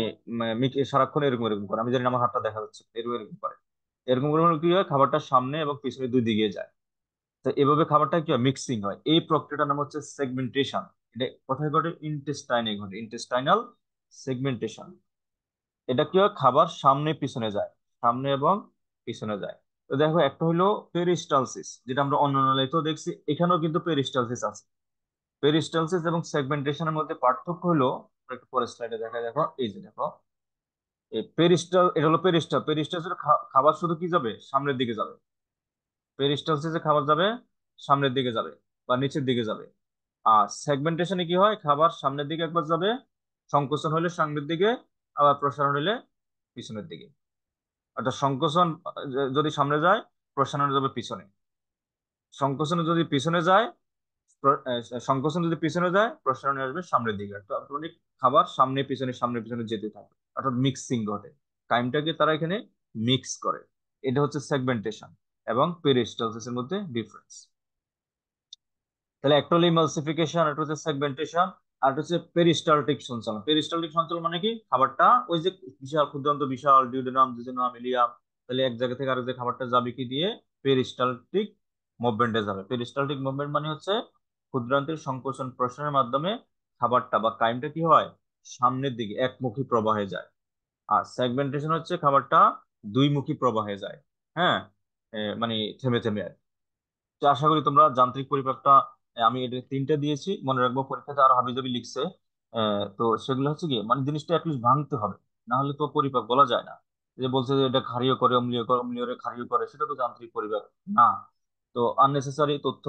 সারাক্ষণ এরকম এরকম করে, আমি জানি না, আমার হাতটা দেখা যাচ্ছে, এরকম এরকম করে। এরকম করে হলে কি হয়, খাবারটা সামনে এবং পিছনে দুই দিকে যায়। তো এভাবে খাবারটা কি হয়, মিক্সিং হয়। এই প্রক্রিয়াটার নাম হচ্ছে সেগমেন্টেশন। এটা কোথায় ঘটে? ইন্টেস্টাইনে ঘটে, ইন্টেস্টাইনাল সেগমেন্টেশন। এটা কি হয়, খাবার সামনে পিছনে যায়, সামনে এবং পিছনে যায়। তো দেখো, একটা হলো পেরিস্টালসিস, যেটা আমরা অন্যান্য দেখছি, এখানেও কিন্তু পেরিস্টালসিস আছে। পেরিস্টালসিস এবং সেগমেন্টেশনের মধ্যে পার্থক্য হলো, একটু পরের স্লাইডে দেখা, দেখো এই যে দেখো, এই পেরিস্টাল, এটা হলো পেরিস্টাল। পেরিস্টালসিস খাবার শুধু কি যাবে, সামনের দিকে যাবে। পেরিস্টালসিসে খাবার যাবে সামনের দিকে যাবে বা নিচের দিকে যাবে। আর সেগমেন্টেশনে কি হয়, খাবার সামনের দিকে একবার যাবে, সংকোচন হলে সামনের দিকে, আবার প্রসারণ হলে পিছনের দিকে। অর্থাৎ সংকোচন যদি সামনে যায়, প্রসারণ যাবে পিছনে। সংকোচন যদি পিছনে যায়, সংকোচন যদি পিছনে যায়, প্রসারণে আসবে সামনের দিকে। তো অটোমেটিক খাবার সামনে পিছনে যেতে থাকে, অর্থাৎ মিক্সিং ঘটে। টাইমটাকে তারা এখানে মিক্স করে। এটা হচ্ছে সেগমেন্টেশন এবং পেরিস্টালসিসের মধ্যে ডিফারেন্স। তাহলে একটা হলো ইমালসিফিকেশন, একটা হচ্ছে সেগমেন্টেশন, আর একটা হচ্ছে পেরিস্টালটিক সঞ্চালন। পেরিস্টালটিক সঞ্চালন মানে কি, খাবারটা ওই যে বিশাল ক্ষুদ্রান্ত, বিশাল ডিউডেনাম, জেজুনাম, ইলিয়াম, তাহলে এক জায়গা থেকে আরেক জায়গায় খাবারটা যাবে কি দিয়ে, পেরিস্টালটিক মুভমেন্টে যাবে। পেরিস্টালটিক মুভমেন্ট মানে হচ্ছে ক্ষুদ্রান্তের সংকোচন প্রসারণের মাধ্যমে খাবারটা বা কাইমটা কি হয়, সামনের দিকে একমুখী প্রবাহে যায়। আর সেগমেন্টেশন হচ্ছে খাবারটা দুইমুখী প্রবাহে যায়। হ্যাঁ, মানে থেমে থেমে আর কি। তো আশা করি তোমরা যান্ত্রিক পরিপাকটা, আমি এটা তিনটা দিয়েছি, মনে রাখবো, পরীক্ষাতে আরো হাবিজাবি লিখছে। তো সেগুলো হচ্ছে কি, মানে জিনিসটা অ্যাটলিস্ট ভাঙতে হবে, না হলে তো পরিপাক বলা যায় না। যে বলছে যে এটা ক্ষারীয় করে, অম্লীয় করে, অম্লীয় করে ক্ষারীয় করে, সেটা তো যান্ত্রিক পরিপাক না। তো আননেসেসারি তথ্য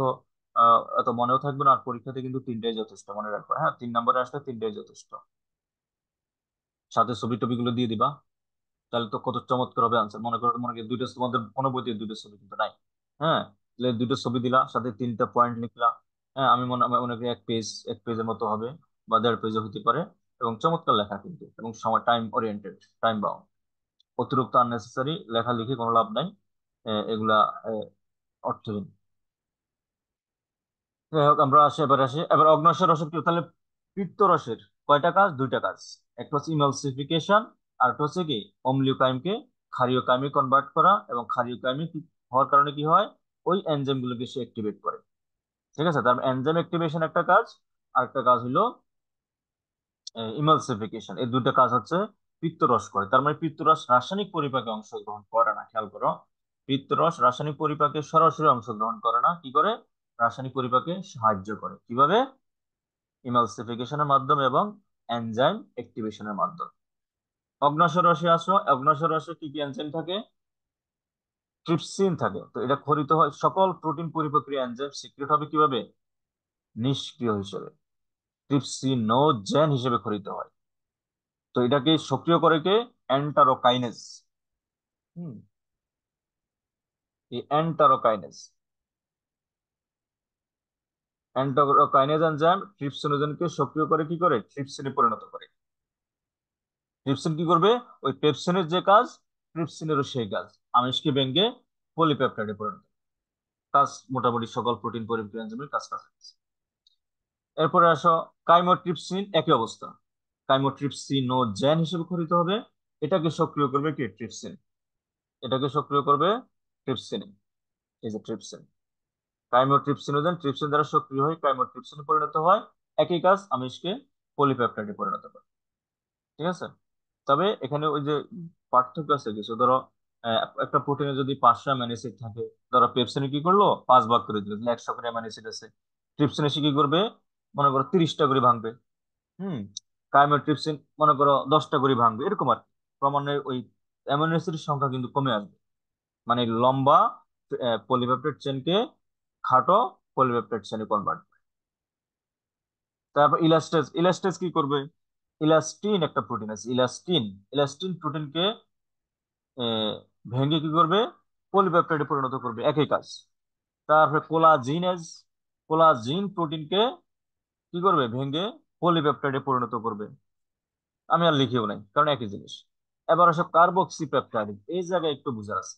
এত মনেও থাকবে না। আর পরীক্ষাতে কিন্তু তিনটাই যথেষ্ট, মনে রাখবে। হ্যাঁ, 3 নম্বরে আসলে তিনটাই যথেষ্ট। সাথে ছবি টবি গুলো দিয়ে দিবা, তাহলে তো কত চমৎকার হবে আনসার। মনে করো মনে করি দুইটা, তোমাদের কোনো বইতে দুইটা ছবি কিন্তু নাই। হ্যাঁ, তাহলে দুইটা ছবি দিলা, সাথে 3টা পয়েন্ট লিখলা। হ্যাঁ, আমি মনে করি এক পেজের মতো হবে, বা 1.5 পেজও হতে পারে। এবং চমৎকার লেখা কিন্তু, এবং সময় টাইম ওরিয়েন্টেড, টাইম বাউন্ড। অতিরিক্ত আননেসেসারি লেখা লিখে কোনো লাভ নাই, এগুলা অর্থহীন। যাই হোক, আমরা এবার অগ্ন্যাশয় রসের কি তাহলে? পিত্ত রসের কয়টা কাজ? দুইটা কাজ। একটা হচ্ছে ইমালসিফিকেশন, আর একটা হচ্ছে কি, অম্লীয় কাইমকে ক্ষারীয় কাইমে কনভার্ট করা। এবং ক্ষারীয় কাইমে হওয়ার কারণে কি হয়, ওই এনজাইম গুলোকে সে অ্যাক্টিভেট করে। ঠিক আছে, তার এনজাইম অ্যাক্টিভেশন একটা কাজ, আর একটা কাজ হলো ইমালসিফিকেশন। এই দুইটা কাজ হচ্ছে পিত্তরস করে। তার মানে পিত্তরস রাসায়নিক পরিপাকে অংশগ্রহণ করে না, খেয়াল করো। পিত্তরস রাসায়নিক পরিপাকে সরাসরি অংশগ্রহণ করে না, কি করে? রাসায়নিক পরিপাকে সাহায্য করে। কিভাবে? ইমালসিফিকেশনের মাধ্যমে এবং এনজাইম অ্যাক্টিভেশনের মাধ্যমে। অগ্ন্যাশয় রসে আসো, অগ্ন্যাশয় রসে কি কি এনজাইম থাকে? ট্রিপসিন থাকে। তো এটা খরিত হয়, সকল প্রোটিন পরিপাকীয় এনজাইম সিক্রেট হবে কিভাবে? নিষ্ক্রিয় হিসেবে, ট্রিপসিনোজেন হিসেবে খরিত হয়। তো এটাকে সক্রিয় করে কে? এন্টারোকাইনেজ। হুম, এই এন্টারোকাইনেজ, এন্টারোকাইনেজ এনজাইম ট্রিপসিনোজেনকে সক্রিয় করে, কি করে? ট্রিপসিনে পরিণত করে। ট্রিপসিন কি করবে? ওই পেপসিনের যে কাজ, ট্রিপসিনেরও সেই কাজ, আমিষকে ভেঙে পলিপেপটাইডে পরিণত করে। কাজ মোটামুটি সকল প্রোটিন পরিপাকীয় এনজাইমের কাজ কাছাকাছি। এরপরে আসো, কাইমোট্রিপসিন একই অবস্থা, কাইমোট্রিপসিনোজেন হিসেবে খরিত হবে। এটাকে সক্রিয় করবে কি? ট্রিপসিন। এটাকে সক্রিয় করবে ট্রিপসিন। এই যে ট্রিপসিন, কাইমোট্রিপসিনোজেন ট্রিপসিন দ্বারা সক্রিয় হয় কাইমোট্রিপসিনে পরিণত হয়। একই কাজ আমিষকে পলিপেপটাইডে পরিণত করে। ঠিক আছে, তবে এখানে ওই যে পার্থক্য আছে কিছু। ধরো একটা প্রোটিনে যদি 500 অ্যামাইনো অ্যাসিড থাকে, ধরো পেপসিনে কি করলো, 5 ভাগ করে দিল, তাহলে 100 করে অ্যামাইনো অ্যাসিড আছে। ট্রিপসিনে সে কি করবে, মনে করো 30টা করে ভাঙবে। হুম, কাইমোট্রিপসিন মনে করো 10টা করে ভাঙবে, এরকম আর কি। ক্রমান্বয়ে ওই অ্যামাইনো অ্যাসিডের সংখ্যা কিন্তু কমে আসবে, মানে লম্বা পলিপেপটাইড চেনকে খাটো পলিপেপটাইড চেনে কনভার্ট। তারপর ইলাস্টেজ, ইলাস্টেজ কি করবে? ইলাস্টিন একটা প্রোটিন আছে, ইলাস্টিন, ইলাস্টিন প্রোটিনকে ভেঙে কি করবে? পলিপেপটাইডে পরিণত করবে, একই কাজ। তারপরে কোলাজিনেজ, কোলাজিন প্রোটিনকে কি করবে? ভেঙে পলিপেপটাইডে পরিণত করবে। আমি আর লিখিও নাই, কারণ একই জিনিস। এবার আসো কার্বক্সি পেপটাইড, এই জায়গায় একটু বুঝার আছে।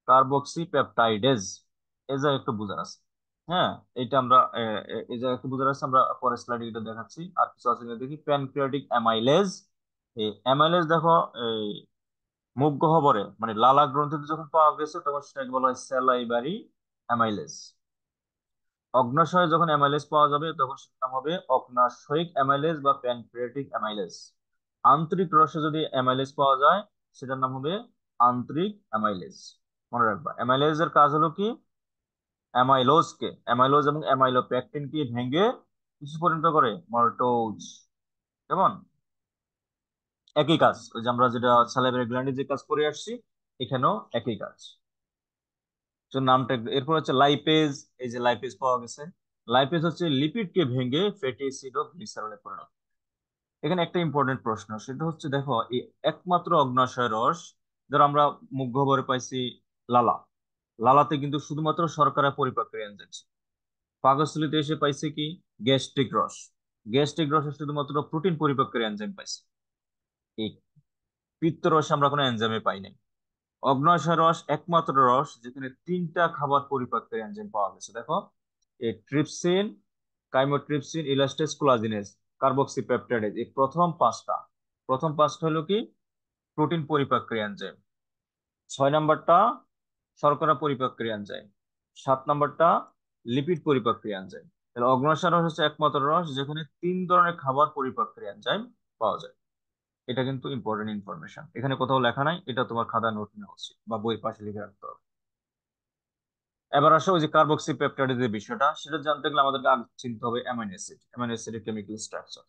কার্বক্সি পেপটাইডেজ, এই জায়গায় একটু বুঝার আছে। হ্যাঁ, এইটা আমরা এই জায়গায় একটু বুঝার আছে, আমরা পরের স্লাইডে এটা দেখাচ্ছি। আর কিছু আছে কিনা দেখি। প্যানক্রিয়াটিক অ্যামাইলেজ, এই অ্যামাইলেজ দেখো এই মুখ গহ্বরে মানে লালা গ্রন্থিতে যখন পাওয়া গেছে তখন সেটাকে বলা হয় স্যালাইভারি অ্যামাইলেজ। অগ্নাশয়ে যখন অ্যামাইলেজ পাওয়া যাবে তখন সেটার নাম হবে অগ্নাশয়িক অ্যামাইলেজ বা প্যানক্রিয়াটিক অ্যামাইলেজ। আন্তরিক রসে যদি অ্যামাইলেজ পাওয়া যায় সেটার নাম হবে আন্তরিক অ্যামাইলেজ। মনে রাখবা, অ্যামাইলেজের কাজ হলো কি? অ্যামাইলোজকে, অ্যামাইলোজ এবং অ্যামাইলোপেকটিনকে ভেঙে কিছু পরিণত করে, মল্টোজ। কেমন? একই কাজ, ওই যে আমরা যেটা স্যালাইভারি গ্ল্যান্ডে যে কাজ করে আসছি, এখানেও একই কাজ। তো নামটা এরপর হচ্ছে লাইপেজ। এই যে লাইপেজ পাওয়া গেছে, লাইপেজ হচ্ছে লিপিডকে ভেঙে ফ্যাটি অ্যাসিড ও গ্লিসারলে পরিণত। এখানে একটা ইম্পর্টেন্ট প্রশ্ন, সেটা হচ্ছে দেখো এই একমাত্র অগ্নাশয় রস, ধরো আমরা মুখ গহ্বরে পাইছি লালা, লালাতে কিন্তু শুধুমাত্র শর্করা পরিপাকের এনজাইম ছিল। পাকস্থলীতে এসে পাইছে কি? গ্যাস্ট্রিক রস, গ্যাস্ট্রিক রসে শুধুমাত্র প্রোটিন পরিপাকের এনজাইম পাইছে। এই পিত্ত রসে আমরা কোনো এনজাইমে পাই নাই। অগ্নাশয় রস একমাত্র রস যেখানে তিনটা খাবার পরিপাকের এনজাইম পাওয়া গেছে। দেখো এই trypsin, chymotrypsin, ইলাস্টেজ, collagenase, carboxy peptidase, এই প্রথম পাঁচটা হলো কি? প্রোটিন পরিপাকের এনজাইম। 6 নাম্বারটা শর্করা পরিপাকের এনজাইম। 7 নাম্বারটা লিপিড পরিপাকের এনজাইম। তাহলে অগ্নাশয় রস হচ্ছে একমাত্র রস যেখানে 3 ধরনের খাবার পরিপাকের এনজাইম পাওয়া যায়। এটা কিন্তু ইম্পর্টেন্ট ইনফরমেশন, এখানে কোথাও লেখা নাই, এটা তোমার খাতায় নোট নেওয়া উচিত বা বইয়ের পাশে লিখে রাখতে হবে। এবার আসো ওই যে কার্বক্সি পেপটাইডের যে বিষয়টা, সেটা জানতে গেলে আমাদেরকে আগে চিনতে হবে অ্যামাইনো অ্যাসিড, অ্যামাইনো অ্যাসিডের কেমিক্যাল স্ট্রাকচার।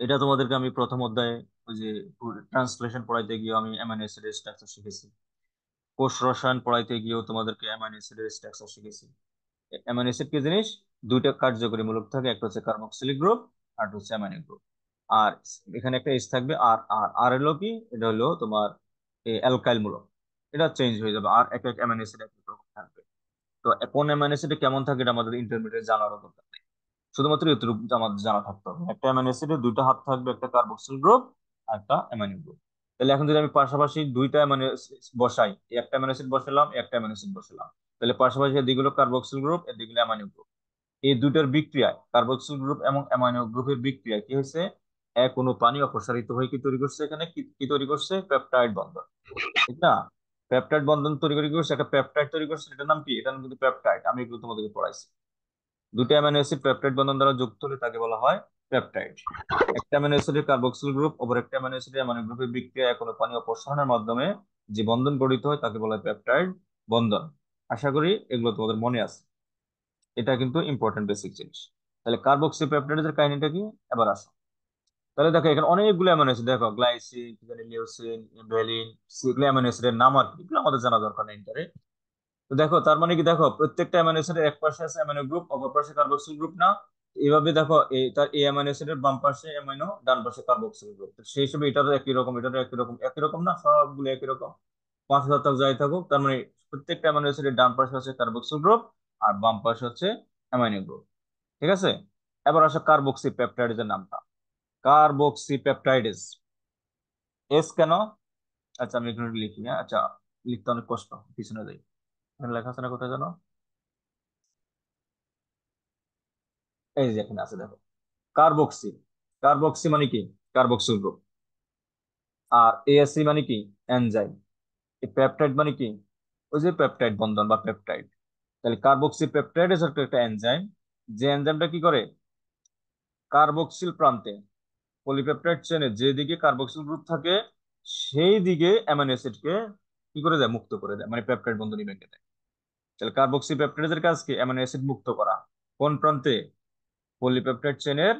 এটা তোমাদেরকে আমি প্রথম অধ্যায়ে ওই যে ট্রান্সলেশন পড়াইতে গিয়ে আমি অ্যামাইনো অ্যাসিডের স্ট্রাকচার শিখেছি। কোষ রসায়ন পড়াইতে গিয়েও তোমাদেরকে অ্যামাইনো অ্যাসিডের স্ট্রাকচার শিখেছি। অ্যামাইনো অ্যাসিড কি জিনিস? দুইটা কার্যকরী মূলক থাকে, একটা হচ্ছে কার্বক্সিলিক গ্রুপ আর একটা হচ্ছে অ্যামাইনো গ্রুপ। আর এখানে একটা এস থাকবে, আর আর আর হলো কি? এটা হলো তোমার অ্যালকাইল মূলক। এটা চেঞ্জ হয়ে যাবে, আর এক এক অ্যামাইনো অ্যাসিড এক এক রকম থাকবে। তো কোন অ্যামাইনো অ্যাসিড কেমন থাকে এটা আমাদের ইন্টারমিডিয়েট জানার দরকার নেই, শুধুমাত্র এতটুকু আমাদের জানা থাকতে হবে। একটা অ্যামাইনো অ্যাসিডের দুইটা হাত থাকবে, একটা কার্বক্সিল গ্রুপ আর একটা অ্যামাইনো গ্রুপ। তাহলে এখন যদি আমি পাশাপাশি দুইটা অ্যামাইনো বসাই, একটা অ্যামাইনো অ্যাসিড বসালাম, একটা অ্যামাইনো অ্যাসিড বসালাম, তাহলে পাশাপাশি এদিকে কার্বক্সিল গ্রুপ, এদিকে অ্যামাইনো গ্রুপ। এই দুইটার বিক্রিয়ায় কার্বক্সিল গ্রুপ এবং অ্যামাইনো গ্রুপের বিক্রিয়া কি হয়েছে? এক অণু পানি অপসারিত হয়ে কি তৈরি করছে? এখানে কি কি তৈরি করছে? পেপটাইড বন্ধন, ঠিক না? পেপটাইড বন্ধন তৈরি করছে, একটা পেপটাইড তৈরি করছে, এটার নাম কি? এটার নাম কিন্তু পেপটাইড, আমি এগুলো তোমাদেরকে পড়াইছি। দুটো অ্যামাইনো অ্যাসিড পেপটাইড বন্ধন দ্বারা যুক্ত হলে তাকে বলা হয় পেপটাইড। একটা অ্যামাইনো অ্যাসিডের কার্বক্সিল গ্রুপ অপর একটা অ্যামাইনো অ্যাসিডের অ্যামাইনো গ্রুপের বিক্রিয়া কোনো পানি অপসারণের মাধ্যমে যে বন্ধন গঠিত হয় তাকে বলা হয় পেপটাইড বন্ধন। আশা করি এগুলো তোমাদের মনে আছে। এটা কিন্তু ইম্পর্টেন্ট বেসিক জিনিস। তাহলে কার্বক্সি পেপটাইডের কাহিনীটা কি? এবার আসো। তাহলে দেখো এখানে অনেকগুলো অ্যামাইনো অ্যাসিড, দেখো গ্লাইসিন, লিউসিন, ভ্যালিন, এগুলো অ্যামাইনো অ্যাসিডের নাম আর কি, এগুলো আমাদের জানা দরকার নেই। তো দেখো তার মানে কি? দেখো প্রত্যেকটা অ্যামাইনো অ্যাসিডের এক পাশে আছে অ্যামাইনো গ্রুপ, অপর পাশে কার্বক্সিল গ্রুপ না? এইভাবে দেখো এই তার এই অ্যামাইনো অ্যাসিডের বাম পাশে অ্যামাইনো, ডান পাশে কার্বক্সিল গ্রুপ, সেই হিসেবে এটারও একই রকম, এটারও একই রকম, একই রকম না? সবগুলো একই রকম। 5 শতাংশ যাই থাকুক, তার মানে প্রত্যেকটা অ্যামাইনো অ্যাসিডের ডান পাশে হচ্ছে কার্বক্সিল গ্রুপ আর বাম পাশে হচ্ছে অ্যামাইনো গ্রুপ, ঠিক আছে? এবার আসো কার্বক্সি পেপটাইডের নামটা, কার্বক্সি পেপটাইডেস। এস কেন? আচ্ছা আমি এখানে লিখি, হ্যাঁ আচ্ছা, লিখতে অনেক কষ্ট, পিছনে যাই। এখানে লেখা আছে না, কোথায় জানো? এই যে এখানে আছে, দেখো কার্বক্সি। কার্বক্সি মানে কি? Carboxyl group. আর এএসসি মানে কি? এনজাইম। এই পেপটাইড মানে কি? ওই যে পেপটাইড বন্ধন বা পেপটাইড। তাহলে কার্বক্সি পেপটাইড হচ্ছে একটা এনজাইম, যে এনজাইমটা কি করে? কার্বক্সিল প্রান্তে পলিপেপটাইড চেনে যেদিকে কার্বক্সিল গ্রুপ থাকে সেই দিকে অ্যামাইনো অ্যাসিডকে কি করে দেয়? মুক্ত করে দেয়, মানে পেপটাইড বন্ধনী ভেঙে দেয়। তাহলে কার্বক্সি পেপটাইডের কাজ কি? অ্যামাইনো অ্যাসিড মুক্ত করা। কোন প্রান্তে? পলিপেপটাইড চেনের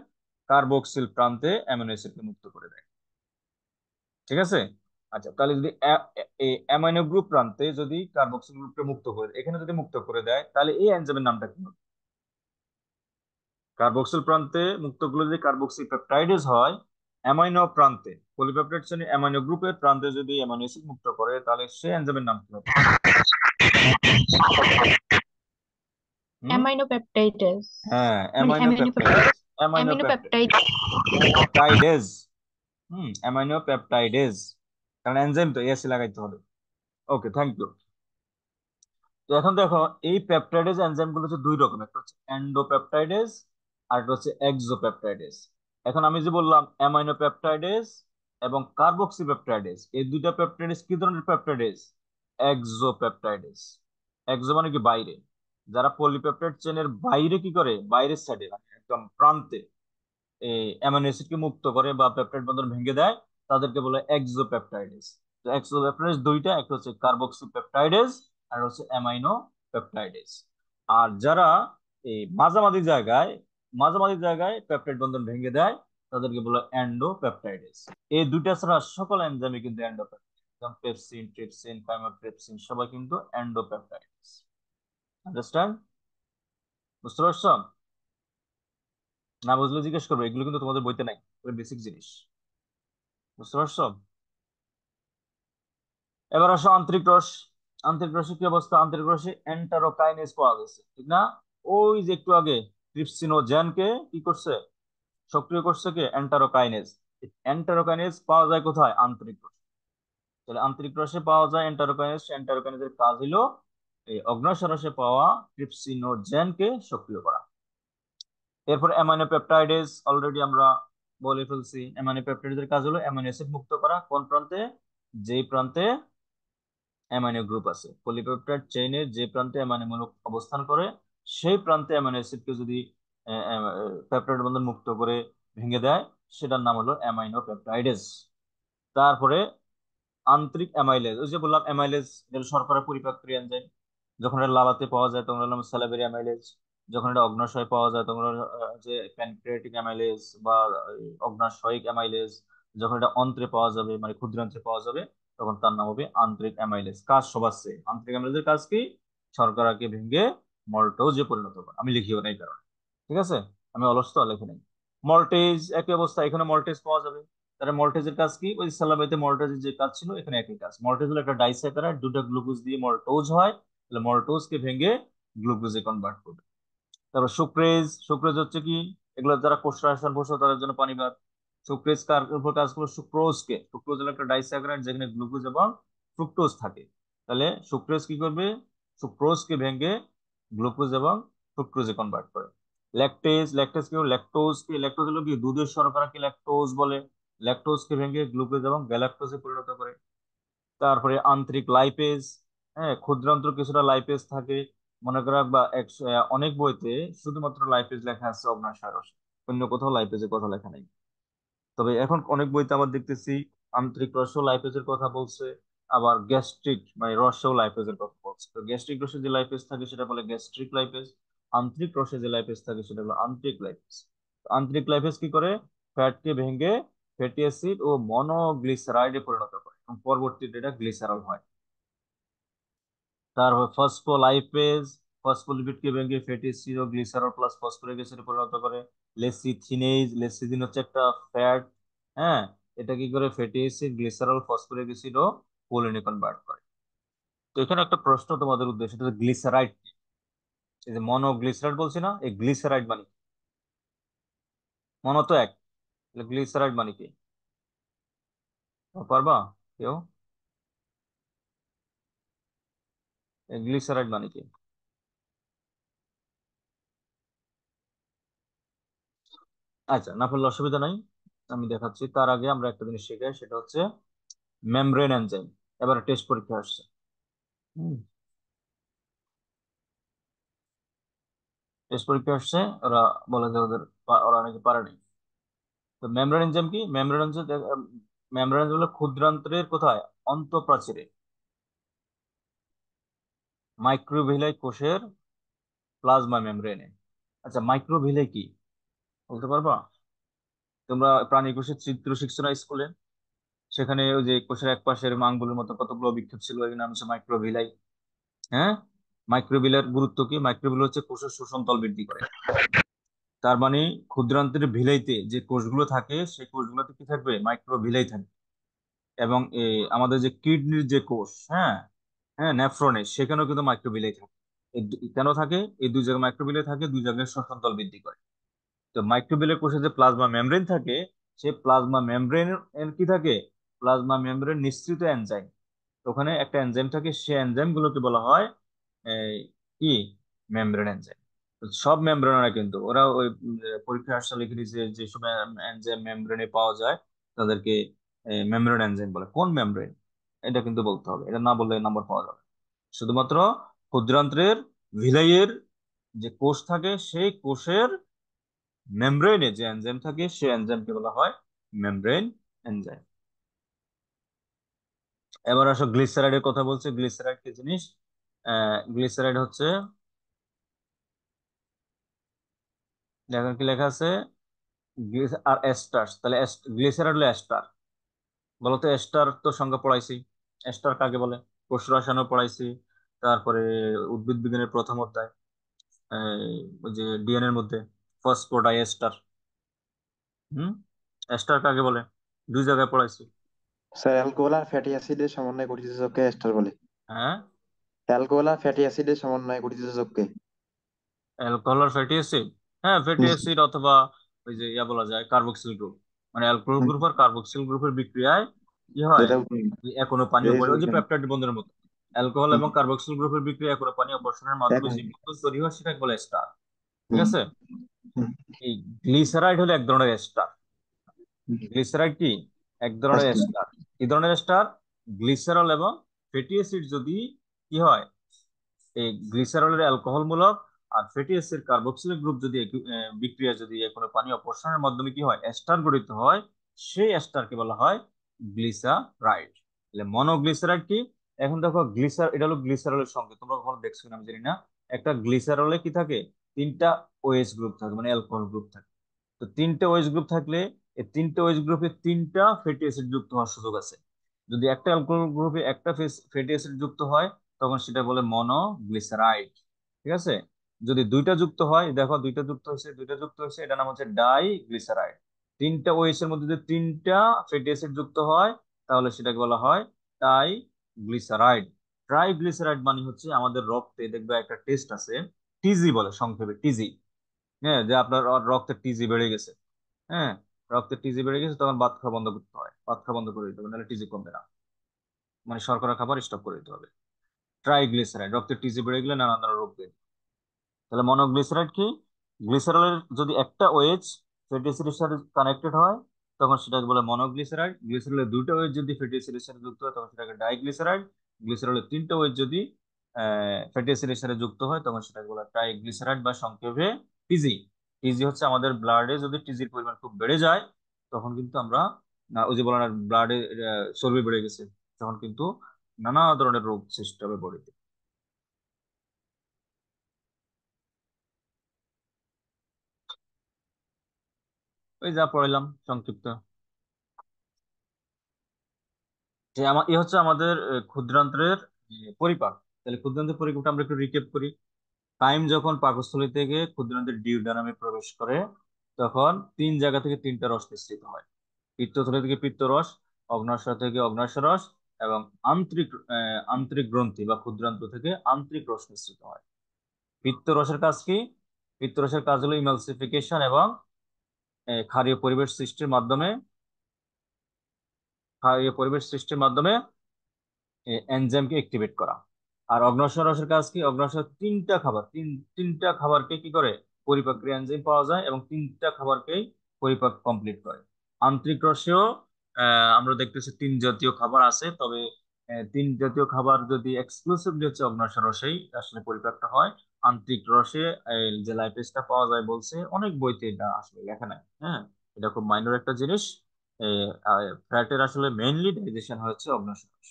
কার্বক্সিল প্রান্তে অ্যামাইনো অ্যাসিডকে মুক্ত করে দেয়, ঠিক আছে? আচ্ছা, তাহলে যদি অ্যামাইনো গ্রুপ প্রান্তে যদি কার্বক্সিল গ্রুপকে মুক্ত করে দেয়, এখানে যদি মুক্ত করে দেয়, তাহলে এই এনজাইমের নামটা কি হবে? কার্বক্সিল প্রান্তে মুক্ত করলে যদি কার্বক্সি পেপটাইডেজ হয়, অ্যামাইনো প্রান্তে পলিপেপটাইড শ্রেণীর অ্যামাইনো গ্রুপের প্রান্তে যদি অ্যামাইনো অ্যাসিড মুক্ত করে, তাহলে সেই এনজাইমের নাম কি হবে? হুম, অ্যামাইনো পেপটাইডেস, হ্যাঁ, মানে amino amino peptidase. Amino amino peptide. Peptidase. Amino peptidase, কারণ এনজাইম তো এসি লাগাইতে হবে। ওকে, থ্যাংক ইউ। তো এখন দেখো, এই পেপটাইডেজ এনজাইম গুলো হচ্ছে দুই রকম, একটা হচ্ছে এন্ডোপেপটাইডেজ আর একটা হচ্ছে এক্সোপেপটাইডেজ। এখন আমি যে বললাম অ্যামাইনো পেপটাইডেজ এবং কার্বক্সি পেপটাইডেজ, এই দুইটা পেপটাইডেজ কি ধরনের পেপটাইডেজ? এক্সোপেপটাইডেজ। এক্সো মানে কি বাইরে, যারা পলিপেপটাইড চেনের বাইরে কি করে, বাইরের সাইডে মানে একদম প্রান্তে এই অ্যামাইনো অ্যাসিডকে মুক্ত করে বা পেপটাইড বন্ধন ভেঙে দেয়, তাদেরকে বলে এক্সোপেপটাইডেজ। তো এক্সোপেপটাইডেজ দুইটা, একটা হচ্ছে কার্বক্সিপেপটাইডেজ আর হচ্ছে অ্যামাইনো পেপটাইডেজ। আর যারা এই মাঝামাঝি জায়গায় পেপটাইড বন্ধন ভেঙে দেয়, তাদেরকে বলে এন্ডোপেপটাইডেজ। এই দুইটা ছাড়া সকল এনজাইমই কিন্তু এন্ডোপেপটাইড, যেমন পেপসিন, ট্রিপসিন, কাইমোট্রিপসিন সবাই কিন্তু এন্ডোপেপটাইডস। আন্ডারস্ট্যান্ড? বুঝতে পারছো? না বুঝলে জিজ্ঞেস করবে, এগুলো কিন্তু তোমাদের বইতে নাই, বেসিক জিনিস। বুঝতে পারছো? এবার আসো আন্তরিক রস। আন্তরিক রসের কি অবস্থা? আন্তরিক রসে এন্টারোকাইনেজ পাওয়া গেছে, ঠিক না? ওই যে একটু আগে ট্রিপসিনোজেনকে কি করছে, সক্রিয় করছে কে? এন্টারোকাইনেজ। এন্টারোকাইনেজ পাওয়া যায় কোথায়? আন্তরিক রসে। তাহলে আন্তরিক রসে পাওয়া যায় এন্টারোকাইনেজ। এন্টারোকাইনেজের কাজ হলো এই অগ্ন্যাশয় রসে পাওয়া ট্রিপসিনোজেনকে সক্রিয় করা। এরপর অ্যামাইনো পেপটাইডেজ অলরেডি আমরা বলে ফেলছি। অ্যামাইনো পেপটাইডের কাজ হলো অ্যামাইনো অ্যাসিড মুক্ত করা, কোন প্রান্তে? যেই প্রান্তে অ্যামাইনো গ্রুপ আছে, পলিপেপটাইড চেইনের যে প্রান্তে অ্যামাইনো মূলক অবস্থান করে, সেই প্রান্তে অ্যামাইনো অ্যাসিডকে যদি পেপটাইড বন্ধন মুক্ত করে ভেঙে দেয়, সেটার নাম হলো অ্যামাইনো পেপটাইডেজ। তারপরে আন্তরিক অ্যামাইলেজ, ওই যে বললাম অ্যামাইলেজ এটা শর্করা পরিপাককারী এনজাইম। যখন এটা লালাতে পাওয়া যায় তখন হলো স্যালাইভারি অ্যামাইলেজ। যখন এটা অগ্ন্যাশয়ে পাওয়া যায় তখন হলো যে প্যানক্রিয়াটিক অ্যামাইলেজ বা অগ্ন্যাশয়িক অ্যামাইলেজ। যখন এটা অন্ত্রে পাওয়া যাবে, মানে ক্ষুদ্রান্ত্রে পাওয়া যাবে, তখন তার নাম হবে আন্তরিক অ্যামাইলেজ। কাজ সবার same। আন্তরিক অ্যামাইলেজের কাজ কি? শর্করাকে ভেঙে মল্টোজে পরিণত করা। আমি লিখিও না এই কারণে, ঠিক আছে? আমি অলস তো লিখে নাই। মল্টেজ একই অবস্থা, এখানে মল্টেজ পাওয়া যাবে। তাহলে মল্টেজের কাজ কি? ওই সালাবাইতে মল্টেজের যে কাজ ছিল, এখানে একই কাজ। মল্টেজ হলো একটা ডাইস্যাকারাইড, দুটো গ্লুকোজ দিয়ে মল্টোজ হয়, তাহলে মল্টোজকে ভেঙে গ্লুকোজে কনভার্ট করবে। তারপর সুক্রেজ। সুক্রেজ হচ্ছে কি? এগুলো যারা কোষ্ঠকাঠিন্য বসে তাদের জন্য পানিবাদ। সুক্রেজ কার উপর কাজ করলো? সুক্রোজকে। সুক্রোজ হলো একটা ডাইস্যাকারাইড যেখানে গ্লুকোজ এবং ফ্রুক্টোজ থাকে। তাহলে সুক্রেজ কি করবে? সুক্রোজকে ভেঙে গ্লুকোজ এবং ফ্রুক্টোজে কনভার্ট করে। ল্যাকটেজ। ল্যাকটেজ কি? ল্যাকটোজকে, ল্যাকটোজ হলো কি দুধের শর্করাকে ল্যাকটোজ বলে, ল্যাকটোজকে ভেঙে গ্লুকোজ এবং গ্যালাক্টোজে পরিণত করে। তারপরে আন্তরিক লাইপেজ। হ্যাঁ, ক্ষুদ্রান্ত কিছুটা লাইপেজ থাকে। মনে করা বা অনেক বইতে শুধুমাত্র লাইপেজ লেখা আছে অগ্ন্যাশয় রসে, অন্য কোথাও লাইপেজের কথা লেখা নেই। তবে এখন অনেক বইতে আবার দেখতেছি আন্তরিক রসেও লাইপেজের কথা বলছে, আবার গ্যাস্ট্রিক মানে রসেও লাইপেজের কথা বলছে। তো গ্যাস্ট্রিক রসে যে লাইপেজ থাকে সেটা বলে গ্যাস্ট্রিক লাইপেজ, আন্তরিক রসে যে লাইপেজ থাকে সেটা হলো আন্তরিক লাইপেজ। আন্তরিক লাইপেজ কি করে? ফ্যাটকে ভেঙে ফ্যাটি অ্যাসিড ও মনোগ্লিসারাইডে পরিণত করে এবং পরবর্তীতে এটা গ্লিসারল হয়। তারপর ফসফোলাইপেজ, ফসফোলিপিডকে ভেঙে ফ্যাটি অ্যাসিড ও গ্লিসারল প্লাস ফসফরিক অ্যাসিডে পরিণত করে। লেসিথিনেজ, লেসিথিন হচ্ছে একটা ফ্যাট। হ্যাঁ, এটা কি করে? Fatty acid, glycerol, phosphoric acid ও পোলিনে কনভার্ট করে। তো এখানে একটা প্রশ্ন তোমাদের উদ্দেশ্যে, সেটা গ্লিসারাইড কি? এই যে মনোগ্লিসারাইড বলছি না, এই গ্লিসারাইড মানে কি? মনো তো এক, গ্লিসারাইড মানে কি? পারবা কেউ? গ্লিসারাইড মানে কি? আচ্ছা, না পারলে অসুবিধা নাই, আমি দেখাচ্ছি। তার আগে আমরা একটা জিনিস শিখাই, সেটা হচ্ছে মেমব্রেন এনজাইম। এবার টেস্ট পরীক্ষা আসছে। টেস্ট পরীক্ষা আসছে, ওরা বলে যে ওরা নাকি পারে নাই। তো মেমব্রেন এনজাইম কি? মেমব্রেন হলো ক্ষুদ্রান্ত্রের কোথায়? অন্তঃপ্রাচীরে, মাইক্রোভিলাই কোষের প্লাজমা মেমব্রেনে। আচ্ছা, মাইক্রোভিলাই কি বলতে পারবা? তোমরা প্রাণী কোষের চিত্র শিখছো না স্কুলে? সেখানে ওই যে কোষের এক পাশের আঙ্গুলের মতো কতগুলো বিক্ষেপ ছিল, এর নাম হচ্ছে মাইক্রোভিলাই। হ্যাঁ, মাইক্রোভিলার গুরুত্ব কি? মাইক্রোভিল হচ্ছে কোষের শোষণ তল বৃদ্ধি করে। তার মানে ক্ষুদ্রান্তের ভিলাইতে যে কোষগুলো থাকে সেই কোষগুলোতে কি থাকবে? মাইক্রোভিলাই থাকবে। এবং আমাদের যে কিডনির যে কোষ, হ্যাঁ হ্যাঁ, নেফ্রনে, সেখানেও কিন্তু মাইক্রোভিলাই থাকে। কেন থাকে? এই দুই জায়গায় মাইক্রোভিলাই থাকে, দুই জায়গায় শ্বসন তল বৃদ্ধি করে। তো মাইক্রোভিলের কোষে যে প্লাজমা মেমব্রেন থাকে, সেই প্লাজমা মেমব্রেন এর কি থাকে? প্লাজমা মেমব্রেন নিঃসৃত এনজাইম। ওখানে একটা এনজাইম থাকে, সেই এনজাইম গুলোকে বলা হয় এই, কি, মেমব্রেন এনজাইম। সব মেমব্রেনরা কিন্তু ওরা ওই পরীক্ষা আসলে লিখে দিয়েছে যেসব এনজাইম মেমব্রেনে পাওয়া যায় তাদেরকে মেমব্রেন এনজাইম বলে। কোন মেমব্রেন, এটা কিন্তু বলতে হবে, এটা না বললে নাম্বার পাওয়া যাবে না। শুধুমাত্র ক্ষুদ্রান্ত্রের ভিলাইয়ের যে কোষ থাকে সেই কোষের মেমব্রেনে যে এনজাইম থাকে সেই এনজাইমকে বলা হয় মেমব্রেন এনজাইম। এবার আসো গ্লিসারাইডের কথা বলছে। গ্লিসারাইড কি জিনিস? গ্লিসারাইড হচ্ছে, দেখেন কি লেখা আছে, আর এস্টার, তাহলে গ্লিসারাইড হলো এস্টার। বলতো এস্টার তো সংজ্ঞা পড়াইছি। এস্টার কাকে বলে? কোষ রসায়নও পড়াইছি। তারপরে উদ্ভিদ বিজ্ঞানের প্রথম অধ্যায়, ওই যে ডিএনএ এর মধ্যে ফসফোডাইএস্টার। হুম, এস্টার কাকে বলে? দুই জায়গায় পড়াইছি। স্যার অ্যালকোহল আর ফ্যাটি অ্যাসিডের সমন্বয়ে গঠিত যোগকে এস্টার বলে। হ্যাঁ, অ্যালকোহল আর ফ্যাটি অ্যাসিডের সমন্বয়ে গঠিত যোগকে। অ্যালকোহল আর ফ্যাটি অ্যাসিড, হ্যাঁ ফ্যাটি জি, অ্যাসিড অথবা ওই যে ইয়া বলা যায় কার্বক্সিল গ্রুপ। মানে অ্যালকোহল হুম, গ্রুপ আর কার্বক্সিল গ্রুপের বিক্রিয়ায় কি হয়? যেটা এখনো পানি বেশ অপর, ওই যে ওইখানে। পেপটাইড বন্ধনের মতো অ্যালকোহল হুম, এবং কার্বক্সিল গ্রুপের বিক্রিয়া এখনো পানি অপসারণের মাধ্যমে এখন যে গ্লুকোজ তৈরি হয় সেটাকে বলে এস্টার। ঠিক হুম, আছে? হুম, এই গ্লিসারাইড হলো এক ধরনের এস্টার। হুম, গ্লিসারাইড কি? এক ধরনের এস্টার। এস্টার। কি ধরনের এস্টার? গ্লিসারল এবং ফ্যাটি অ্যাসিড যদি কি হয়, এই গ্লিসারলের অ্যালকোহলমূলক আর ফ্যাটি অ্যাসিড কার্বক্সিল গ্রুপ যদি বিক্রিয়া যদি কোনো পানি অপসারণের মাধ্যমে কি হয়, এস্টার গঠিত হয়, সেই এস্টারকে বলা হয় গ্লিসারাইড। তাহলে মনোগ্লিসারাইড কি? এখন দেখো এটা হলো গ্লিসারলের সঙ্গে, তোমরা কখনো দেখছো কিনা আমি জানি না। একটা গ্লিসারলে কি থাকে? তিনটা ওএইচ গ্রুপ থাকে, মানে অ্যালকোহল গ্রুপ থাকে। তো তিনটে ওএইচ গ্রুপ থাকলে এই তিনটে ওএইচ গ্রুপে তিনটা ফ্যাটি অ্যাসিড যুক্ত হওয়ার সুযোগ আছে। যদি একটা অ্যালকোহল গ্রুপে একটা ফ্যাটি অ্যাসিড যুক্ত হয় তখন সেটা বলে মনোগ্লিসারাইড। ঠিক আছে? যদি দুইটা যুক্ত হয়, দেখো দুইটা যুক্ত হয়েছে, এটা নাম হচ্ছে ডাইগ্লিসারাইড। তিনটা ওএইচ এর মধ্যে যদি তিনটা ফ্যাটি অ্যাসিড যুক্ত হয় তাহলে সেটাকে বলা হয় ট্রাইগ্লিসারাইড। ট্রাইগ্লিসারাইড মানে হচ্ছে আমাদের রক্তে দেখবে একটা টেস্ট আছে, টিজি বলে সংক্ষেপে, টিজি। হ্যাঁ, যে আপনার রক্তের টিজি বেড়ে গেছে। হ্যাঁ, রক্তের টিজি বেড়ে গেছে তখন ভাত খাওয়া বন্ধ করতে হয়, ভাত খাওয়া বন্ধ করে দিতে হবে, নাহলে টিজি কমবে না। মানে শর্করা খাবার স্টপ করে দিতে হবে। ট্রাইগ্লিসারাইড, রক্তের টিজি বেড়ে গেলে নানা ধরনের রোগ বেড়ে। তাহলে মনোগ্লিসারাইড কি? গ্লিসারলের যদি একটা ওএইচ ফ্যাটি অ্যাসিডের সাথে কানেক্টেড হয় তখন সেটাকে বলে মনোগ্লিসারাইড। গ্লিসারলের দুটো ওএইচ যদি ফ্যাটি অ্যাসিডের সাথে যুক্ত হয় তখন সেটাকে ডাইগ্লিসারাইড। গ্লিসারলের তিনটা ওএইচ যদি ফ্যাটি অ্যাসিডের সাথে যুক্ত হয় তখন সেটাকে বলে ট্রাইগ্লিসারাইড বা সংক্ষেপে টিজি। টিজি হচ্ছে আমাদের ব্লাডে যদি টিজির পরিমাণ খুব বেড়ে যায় তখন কিন্তু আমরা, ওই যে বলেন ব্লাডে চর্বি বেড়ে গেছে, তখন কিন্তু নানা ধরনের রোগ সৃষ্টি হবে বডিতে। ওই যা পড়াইলাম সংক্ষিপ্ত, যে এ হচ্ছে আমাদের ক্ষুদ্রান্ত্রের পরিপাক। তাহলে ক্ষুদ্রান্তের পরিপাকটা আমরা একটু রিকেপ করি। টাইম যখন পাকস্থলী থেকে ক্ষুদ্রান্তের ডিউডেনামে প্রবেশ করে তখন তিন জায়গা থেকে তিনটা রস নিঃসৃত হয়। পিত্তথলি থেকে পিত্তরস, অগ্ন্যাশয় থেকে অগ্ন্যাশয় রস, এবং আন্তরিক গ্রন্থি বা ক্ষুদ্রান্ত থেকে আন্তরিক রস নিঃসৃত হয়। পিত্তরসের কাজ কি? পিত্তরসের কাজ হলো ইমালসিফিকেশন এবং ক্ষারীয় পরিবেশ সৃষ্টির মাধ্যমে, ক্ষারীয় পরিবেশ সৃষ্টির মাধ্যমে এনজাইমকে অ্যাক্টিভেট করা। আর অগ্ন্যাশয় রসের কাজ কি? অগ্ন্যাশয় তিনটা খাবারকে কি করে? পরিপাকের এনজাইম পাওয়া যায় এবং তিনটা খাবারকেই পরিপাক কমপ্লিট করে। আন্তরিক রসেও আমরা দেখতেছি তিন জাতীয় খাবার আছে, তবে তিন জাতীয় খাবার যদি এক্সক্লুসিভলি হচ্ছে অগ্ন্যাশয় রসেই আসলে পরিপাকটা হয়। আন্তরিক রসে যে লাইপেজটা পাওয়া যায় বলছে, অনেক বইতে এটা আসলে লেখা নাই। হ্যাঁ, এটা খুব মাইনর একটা জিনিস। ফ্যাটের আসলে মেইনলি ডাইজেশন হচ্ছে অগ্ন্যাশয় রস।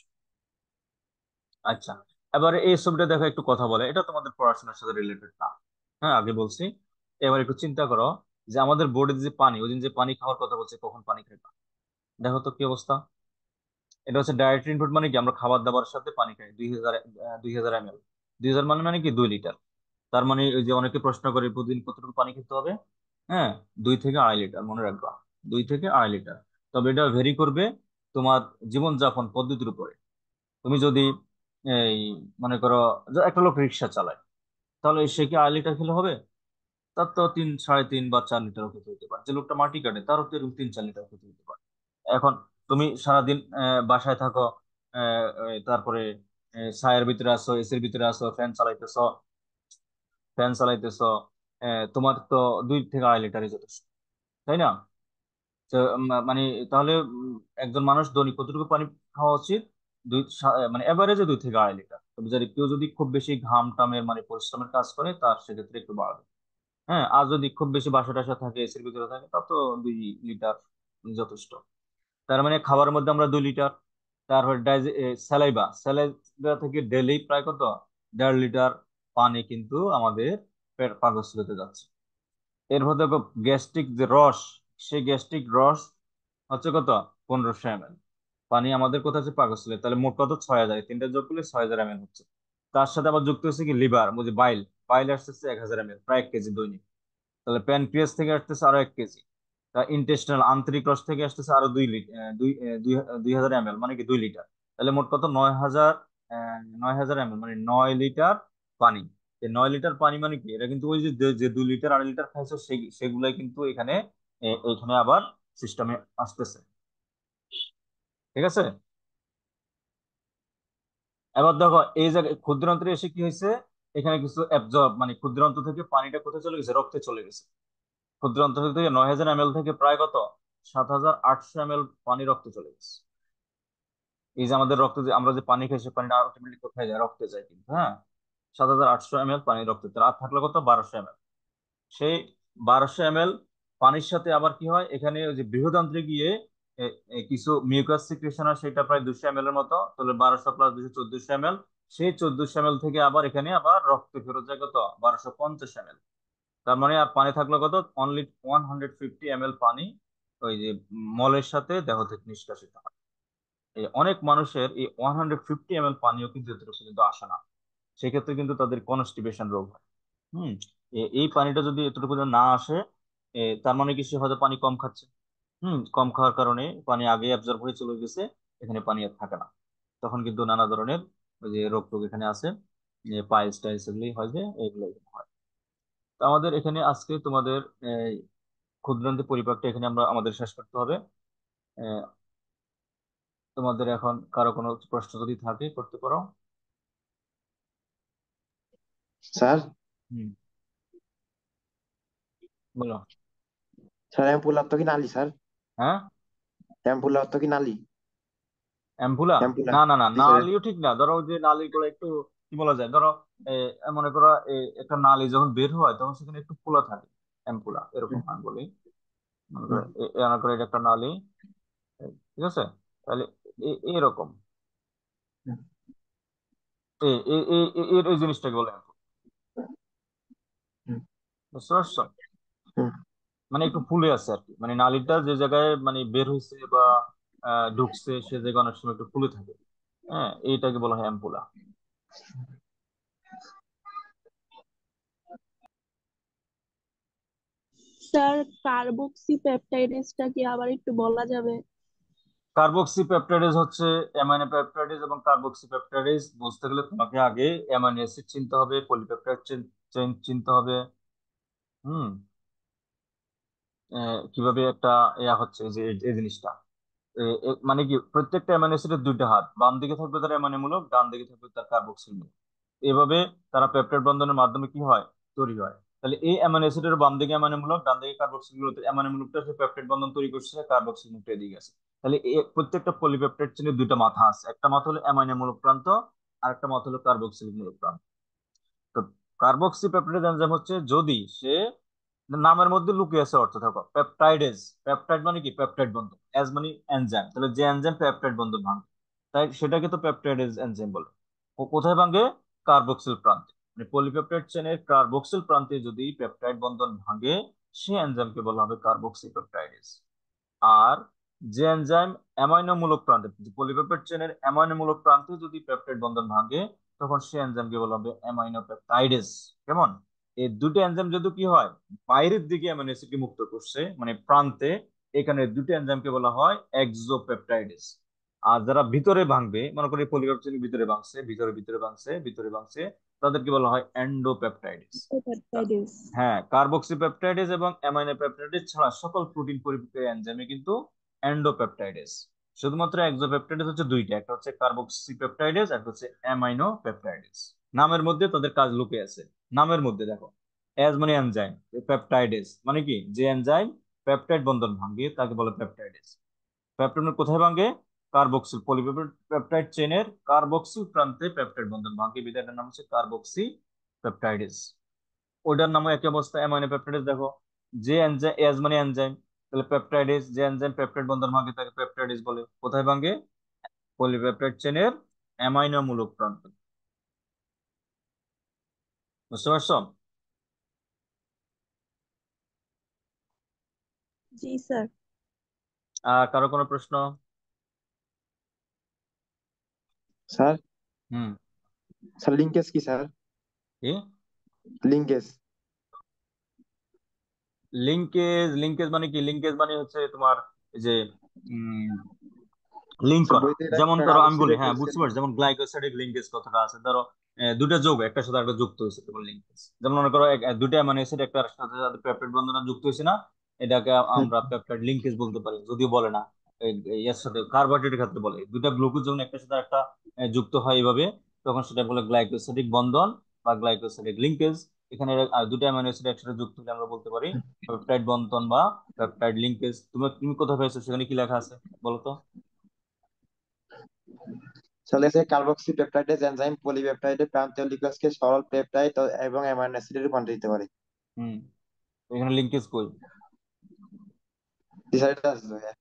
আচ্ছা, এবারে এই ছবিটা দেখো, একটু কথা বলে, এটা তোমাদের পড়াশোনার সাথে রিলেটেড না। হ্যাঁ, আগে বলছি। এবার একটু চিন্তা করো যে আমাদের বডিতে যে পানি, ওই দিন যে পানি খাওয়ার কথা বলছে, কখন পানি খাইবা? দেখো তো কি অবস্থা। এটা হচ্ছে ডায়েটারি ইনপুট, মানে কি আমরা খাবার দাবার সাথে পানি খাই 2000, 2000 ml। 2000 মানে কি 2 লিটার। তার মানে ওই যে অনেকে প্রশ্ন করে প্রতিদিন কতটুকু পানি খেতে হবে। হ্যাঁ, 2 থেকে 2.5 লিটার, মনে রাখবা, 2 থেকে 2.5 লিটার। তবে এটা ভেরি করবে তোমার জীবনযাপন পদ্ধতির উপরে। তুমি যদি এই মনে করো যে একটা লোক রিক্সা চালায়, তাহলে সে কি 2.5 লিটার খেলে হবে? তার তো 3, 3.5 বা 4 লিটারও খেতে হতে পারে। যে লোকটা মাটি কাটে তারও তো এরকম 3, 4 লিটার খেতে হতে পারে। এখন তুমি সারাদিন বাসায় থাকো, তারপরে ছায়ের ভিতরে আসো, এসির ভিতরে আসো, ফ্যান চালাইতেছো, তোমার তো 2 থেকে 2.5 লিটারই যথেষ্ট, তাই না? তো মানে তাহলে একজন মানুষ দৈনিক কতটুকু পানি খাওয়া উচিত? মানে এভারেজে 2 থেকে 2.5 লিটার। তবে যদি কেউ যদি খুব বেশি ঘাম টামের মানে পরিশ্রমের কাজ করে, তার সেক্ষেত্রে একটু বাড়বে। হ্যাঁ, আর যদি খুব বেশি বাসা টাসা থাকে, এসির ভিতরে থাকে, তা তো 2 লিটার যথেষ্ট। তার মানে খাবারের মধ্যে আমরা 2 লিটার। তারপর স্যালাইভা থেকে ডেলি প্রায় কত 1.5 লিটার পানি কিন্তু আমাদের পাকস্থলীতে যাচ্ছে। এরপর দেখো গ্যাস্ট্রিক যে রস, সেই গ্যাস্ট্রিক রস হচ্ছে কত 1500 ml পানি আমাদের কোথায় আছে? পাকস্থলী। তাহলে মোট কত? 6000, তিনটা যোগ করলে 6000 ml হচ্ছে। তার সাথে আবার যুক্ত হচ্ছে কি লিভার, বুঝি বাইল। বাইল আসতেছে 1000 ml, প্রায় 1 কেজি দৈনিক। তাহলে প্যানক্রিয়াস থেকে আসতেছে আরো 1 কেজি। তা ইন্টেস্টিনাল আন্তরিক রস থেকে আসতেছে আরো 2 লিটার, 2000 ml, মানে কি 2 লিটার। তাহলে মোট কত? 9000, 9000 ml, মানে 9 লিটার পানি। এই 9 লিটার পানি মানে কি? এটা কিন্তু ওই যে যে যে 2 লিটার 2.5 লিটার খাইছো সেগুলাই কিন্তু এখানে এখানে আবার সিস্টেমে আসতেছে। ঠিক আছে। এবার দেখো এই জায়গায় ক্ষুদ্রান্তে এসে কি হয়েছে, এখানে কিছু অ্যাবজর্ব, মানে ক্ষুদ্রান্ত থেকে পানিটা কোথায় চলে গেছে? রক্তে চলে গেছে। ক্ষুদ্রান্ত থেকে 9000 ml থেকে প্রায় কত 7800 ml পানি রক্তে চলে গেছে। এই যে আমাদের রক্তে যে আমরা যে পানি খাই, সে পানিটা আলটিমেটলি কোথায় যায়? রক্তে যায় কিন্তু। হ্যাঁ, 7800 ml পানি রক্তে, আর থাকলো কত 1200 ml। সেই 1200 ml পানির সাথে আবার কি হয়, এখানে ওই যে বৃহদান্ত্রে গিয়ে কিছু মিউকাস সিক্রেশন হয়, সেটা প্রায় 200 ml এর মতো। তাহলে 1200 + 200, 1400 ml। সেই 1400 ml থেকে আবার এখানে আবার রক্তে ফেরত যায় কত 1250 ml। তার মানে আর পানি থাকলো কত? অনলি 150 ml পানি ওই যে মলের সাথে দেহ থেকে নিষ্কাশিত হয়। এই অনেক মানুষের এই 150 ml পানিও কিন্তু এতটুকু কিন্তু আসে না। সেক্ষেত্রে কিন্তু তাদের কনস্টিপেশন রোগ হয়। হুম। এই পানিটা যদি এতটুকু যদি না আসে, তার মানে কি সে হয়তো পানি কম খাচ্ছে। কম খাওয়ার কারণে পানি আগে অ্যাবজর্ব হয়ে চলে গেছে, এখানে পানি আর থাকে না। তখন কিন্তু নানা ধরনের ওই যে রোগ টোগ এখানে আছে, পাইলস টাইলস এগুলি হয়, যে এগুলো এখানে হয়। তো আমাদের এখানে আজকে তোমাদের এই ক্ষুদ্রান্তে পরিপাকটা এখানে আমরা আমাদের শেষ করতে হবে। আহ, তোমাদের এখন কারো কোনো প্রশ্ন যদি থাকে করতে পারো। স্যার, হুম, বলো। স্যার অ্যাম্পুলার তো কি নালি স্যার? হ্যাঁ, অ্যাম্পুলার তো কি নালি? অ্যাম্পুলা? অ্যাম্পুলার, না না না, জি স্যার। নালিও ঠিক না। ধরো ওই যে নালি করে একটু কি বলা যায়, ধরো এ, মনে করো একটা নালি যখন বের হয় তখন সেখানে একটু ফোলা থাকে, অ্যাম্পুলা এরকম হুম, আমি বলি। মনে করো হুম, মনে করো এটা একটা নালি, ঠিক আছে? তাহলে এরকম হুম, এর এই জিনিসটাকে বলে ampulla। হুম, বুঝতে পারছো? হুম। মানে একটু ফুলে আছে আর কি, মানে নালিটা যে জায়গায় মানে বের হয়েছে বা ঢুকছে সে জায়গায় অনেক সময় একটু ফুলে থাকে। হ্যাঁ, এইটাকে বলা হয় অ্যাম্পুলা। স্যার, কার্বক্সি পেপটাইডেসটা কি আবার একটু বলা যাবে? কার্বক্সি পেপটাইডেজ হচ্ছে অ্যামাইনো পেপটাইডেজ, এবং কার্বক্সি পেপটাইডেজ বুঝতে গেলে তোমাকে আগে অ্যামাইনো অ্যাসিড চিনতে হবে, পলিপেপটাইড চেইন চিনতে হবে। হুম। কিভাবে একটা হচ্ছে যে এই জিনিসটা, মানে কি প্রত্যেকটা অ্যামাইনো অ্যাসিডের দুইটা হাত, বাম দিকে থাকবে তার অ্যামাইনো মূলক, ডান দিকে থাকবে তার কার্বক্সিল মূলক। এভাবে তারা পেপটাইড বন্ধনের মাধ্যমে কি হয়, তৈরি হয়। তাহলে এই অ্যামাইনো অ্যাসিডের বাম দিকে অ্যামাইনো মূলক, ডান দিকে কার্বক্সিল মূলক, অ্যামাইনো মূলকটা সে পেপটাইড বন্ধন তৈরি করছে, কার্বক্সিল মূলকটা এদিকে আছে। তাহলে প্রত্যেকটা পলিপেপটাইড চেনের দুইটা মাথা আছে, একটা মাথা হলো অ্যামাইনো মূলক প্রান্ত, আর একটা মাথা হলো কার্বক্সিল মূলক প্রান্ত। তো কার্বক্সি পেপটাইড এনজাইম হচ্ছে যদি সে নামের মধ্যে লুকিয়ে আছে অর্থ, থাকো পেপটাইডেজ। পেপটাইড মানে কি? পেপটাইড বন্ধন। এজ মানে এনজাইম, তাহলে যে এনজাইম পেপটাইড বন্ধন ভাঙে, তাই সেটাকে তো পেপটাইডেজ এনজাইম বলে। ও কোথায় ভাঙে? কার্বক্সিল প্রান্তে। মানে পলিপেপটাইড চেনের কার্বক্সিল প্রান্তে যদি পেপটাইড বন্ধন ভাঙে, সে এনজাইমকে বলা হবে কার্বক্সি পেপটাইডেজ। আর যে এনজাইম অ্যামাইনোমূলক প্রান্তে, পলিপেপটাইড চেনের অ্যামাইনোমূলক প্রান্তে যদি পেপটাইড বন্ধন ভাঙে, তখন সেই এনজাইমকে বলা হবে অ্যামাইনো পেপটাইডেস। কেমন? এই দুটো এনজাইম যদি কি হয়, বাইরের দিকে অ্যামাইনো অ্যাসিডকে মুক্ত করছে, মানে প্রান্তে, এখানে দুটো এনজাইমকে বলা হয় এক্সোপেপটাইডেস। আর যারা ভিতরে ভাঙবে, মনে করি পলিপেপটাইড চেনের ভিতরে ভাঙছে, ভিতরে ভিতরে ভাঙছে, ভিতরে ভাঙছে, তাদেরকে বলা হয় এন্ডোপেপটাইডেস। পেপটাইডেস। হ্যাঁ, কার্বক্সিপেপটাইডেস এবং অ্যামাইনো পেপটাইডেস ছাড়া সকল প্রোটিন পরিবাহী এনজাইমে কিন্তু এন্ডোপেপটাইডেস। শুধুমাত্র এক্সোপেপটাইডেস হচ্ছে দুইটা, একটা হচ্ছে কার্বক্সিপেপটাইডেস, একটা হচ্ছে অ্যামাইনো পেপটাইডেস। নামের মধ্যে তাদের কাজ লুকিয়ে আছে। নামের মধ্যে দেখো, এজ মানে এনজাইম, পেপটাইডেস মানে কি, যে এনজাইম পেপটাইড বন্ধন ভাঙে তাকে বলে পেপটাইডেস। পেপটাইড কোথায় ভাঙে? কার্বক্সিল পলিপেপটাইড চেনের কার্বক্সিল প্রান্তে পেপটাইড বন্ধন ভাঙে, বিধাটার নাম হচ্ছে কার্বক্সি পেপটাইডেস। ওটার নামও একই অবস্থা, অ্যামাইনো পেপটাইডেস। দেখো, যে এনজাইম, এজ মানে এনজাইম, তাহলে পেপটাইডেস, যে এনজাইম পেপটাইড বন্ধন ভাঙে তাকে পেপটাইডেস বলে। কোথায় ভাঙে? পলিপেপটাইড চেনের অ্যামাইনো মূলক প্রান্ত। বুঝতে পারছো? জি স্যার। কারো কোনো প্রশ্ন? স্যার, হুম। স্যার লিঙ্কেজ কি স্যার? কি লিঙ্কেজ। লিঙ্কেজ? লিঙ্কেজ মানে কি? লিঙ্কেজ মানে হচ্ছে তোমার এই যে লিঙ্ক স্যার করা। বইতে এটা যেমন ধরো আমি বলি, কার্বক্সিলেট হ্যাঁ বলছে বুঝতে লিঙ্ক। পারছি, যেমন গ্লাইকোসাইডিক লিঙ্কেজ কথাটা আছে, ধরো দুটা যৌগ একটা সাথে একটা যুক্ত হয়েছে, তখন লিঙ্কেজ। যেমন মনে করো দুটা অ্যামাইনো অ্যাসিড একটা সাথে সাথে পেপটাইড বন্ধনে যুক্ত হয়েছে না, এটাকে হুম। আমরা পেপটাইড লিঙ্কেজ বলতে পারি, যদিও বলে না। এর সাথে কার্বোহাইড্রেটের ক্ষেত্রে বলে, দুটা গ্লুকোজ যখন একটা সাথে একটা যুক্ত হয় এইভাবে, তখন সেটা বলে গ্লাইকোসাইডিক বন্ধন বা গ্লাইকোসাইডিক লিঙ্কেজ। এখানে দুটা অ্যামাইনো অ্যাসিড একসাথে যুক্ত হলে আমরা বলতে পারি পেপটাইড বন্ধন বা পেপটাইড লিঙ্কেজ। তুমি তুমি কোথায় পেয়েছো, সেখানে কি লেখা আছে বলো তো? তাহলে সে কার্বক্সিপেপটাইডেস এনজাইম পলিপেপটাইডে প্রান্তীয় লিঙ্কেজকে সরল পেপটাইড এবং অ্যামাইনো অ্যাসিডে রূপান্তরিত দিতে পারে। হুম। এখানে লিঙ্কেজ কই?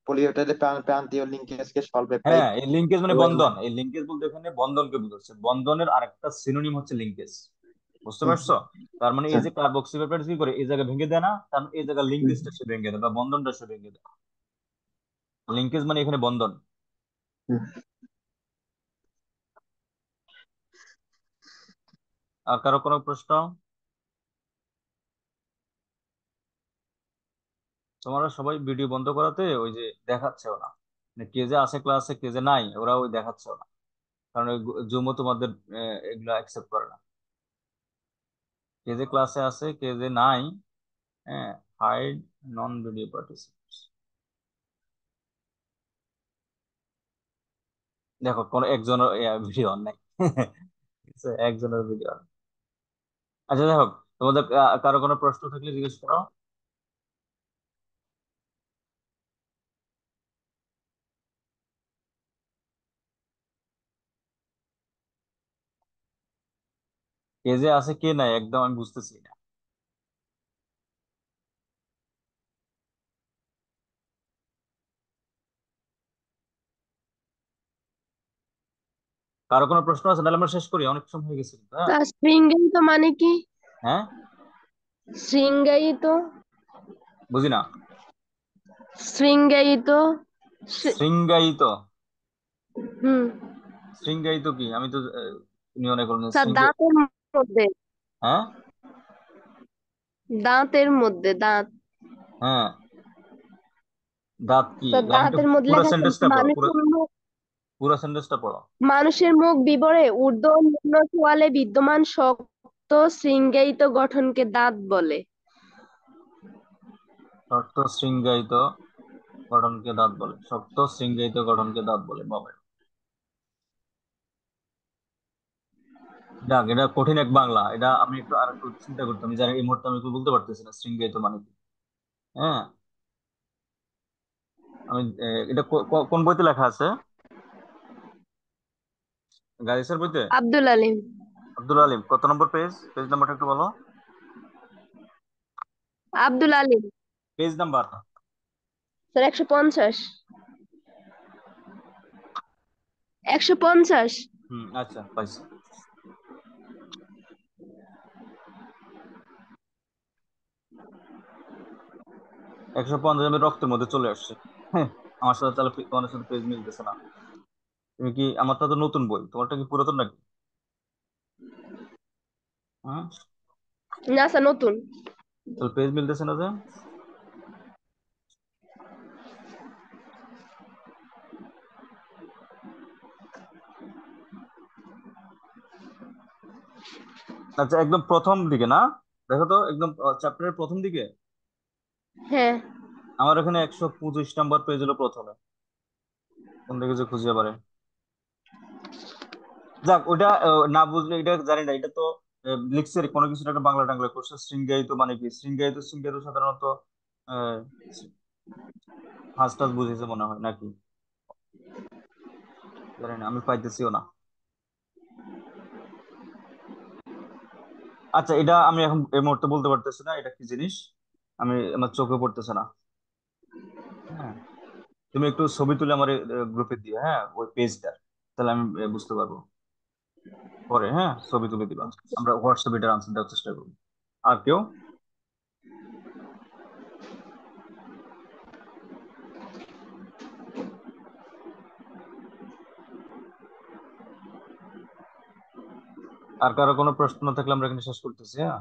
পলিপেপটাইডে প্রান্তীয় লিঙ্কেজকে সরল পেপটাইড হ্যাঁ, এই লিঙ্কেজ মানে এবং বন্ধন। এই লিঙ্কেজ বলতে এখানে বন্ধনকে বোঝাচ্ছে, বন্ধনের আরেকটা সিনোনিম হচ্ছে লিঙ্কেজ। বুঝতে হুম, পারছো? তার মানে এই স্যার। যে কার্বক্সিপেপটাইড কি করে, এই জায়গায় ভেঙে দেয় না, তার মানে এই জায়গায় হুম, লিঙ্কেজটা সে ভেঙে দেয় বা বন্ধনটা সে ভেঙে দেয়। লিঙ্কেজ মানে এখানে বন্ধন। হুম। আর কারো কোনো প্রশ্ন? তোমরা সবাই ভিডিও বন্ধ করাতে ওই যে দেখাচ্ছেও না, মানে কে যে আছে ক্লাসে, কে যে নাই, ওরা ওই দেখাচ্ছেও না, কারণ ওই জুমও তোমাদের এগুলো অ্যাকসেপ্ট করে না। কে যে ক্লাসে আছে, কে যে নাই, হ্যাঁ, হাইড নন ভিডিও পার্টিসিপেন্টস। দেখো, কোন একজনের ভিডিও অন নাই। ঠিক আছে, একজনের ভিডিও অন। আচ্ছা, দেখো, তোমাদের কারো কোনো প্রশ্ন থাকলে জিজ্ঞেস করো। কে যে আছে কে নাই একদম আমি বুঝতেছি না। কারো কোনো প্রশ্ন আছে? নাহলে আমরা শেষ করি, অনেক সময় হয়ে গেছে কিন্তু, হ্যাঁ। স্যার শৃঙ্গায়িত মানে কি? হ্যাঁ, শৃঙ্গায়িত। বুঝি না। শৃঙ্গায়িত। শৃ- শৃঙ্গায়িত? হুম। শৃঙ্গায়িত কি? আমি তো তুমি অনেক স্যার দাঁতের মধ্যে। হ্যাঁ, দাঁতের মধ্যে দাঁত। হ্যাঁ, দাঁত কি? স্যার লাইনটা দাঁতের মধ্যে পুরো লেখা আছে সেন্টেন্সটা পড়ো, পুরো মানুষের মুখ। পুরো সেন্টেন্সটা পড়ো। মানুষের মুখ বিবরে ঊর্ধ্ব ও নিম্ন চোয়ালে বিদ্যমান শক্ত শৃঙ্গায়িত গঠনকে দাঁত বলে। শক্ত শৃঙ্গায়িত গঠনকে দাঁত বলে, শক্ত শৃঙ্গায়িত গঠনকে দাঁত বলে, বাবা। যাক, এটা কঠিন এক বাংলা, এটা আমি একটু আর একটু চিন্তা করতাম, জানি এই মুহূর্তে আমি একটু বলতে পারতেছি না শৃঙ্গায়িত মানে কি। হ্যাঁ, আমি এটা কোন বইতে লেখা আছে? গাইসের বইতে? আব্দুল আলিম। আব্দুল আলিম? কত নম্বর পেজ? পেজ নাম্বারটা একটু বলো। Abdul Alim. Page number? Sir 150। 150। হুম, আচ্ছা, পাইছি। 150 আমি রক্তের মধ্যে চলে আসছে। হ্যাঁ, আমার সাথে তাহলে তোমার সাথে পেজ মিলতেছে না। তুমি কি, আমারটা তো নতুন বই, তোমারটা কি পুরাতন নাকি? হ্যাঁ, না স্যার, নতুন। তাহলে পেজ মিলতেছে না যে। আচ্ছা, একদম প্রথম দিকে না? দেখো তো একদম চ্যাপ্টারের প্রথম দিকে। হ্যাঁ। আমার এখানে 125 নম্বর পেজ হলো প্রথমে। কোন দিকে যে খুঁজে পারে। যাক, ওটা না বুঝলে, এটা জানি না, এটা তো লিখছে কোনো কিছু একটা বাংলা টাংলা করছে। শৃঙ্গায়িত মানে কি? শৃঙ্গায়িত শৃঙ্গায়িত সাধারণত আহ ফার্স্ট টাস বুঝেছে মনে হয় নাকি, জানি না, আমি পাইতেছিও না। আচ্ছা, এটা আমি এখন এই মুহূর্তে বলতে পারতেছি না এটা কি জিনিস, আমি আমার চোখে পড়তেছে না। হ্যাঁ, তুমি একটু ছবি তুলে আমার গ্রুপে দিও, হ্যাঁ, ওই পেজটা, তাহলে আমি বুঝতে পারবো পরে। হ্যাঁ, ছবি তুলে দিবা, আমরা হোয়াটসঅ্যাপে এটার আনসার দেওয়ার চেষ্টা করবো। আর কেউ? আর কারো কোনো প্রশ্ন থাকলে আমরা এখানে শেষ করতেছি, হ্যাঁ।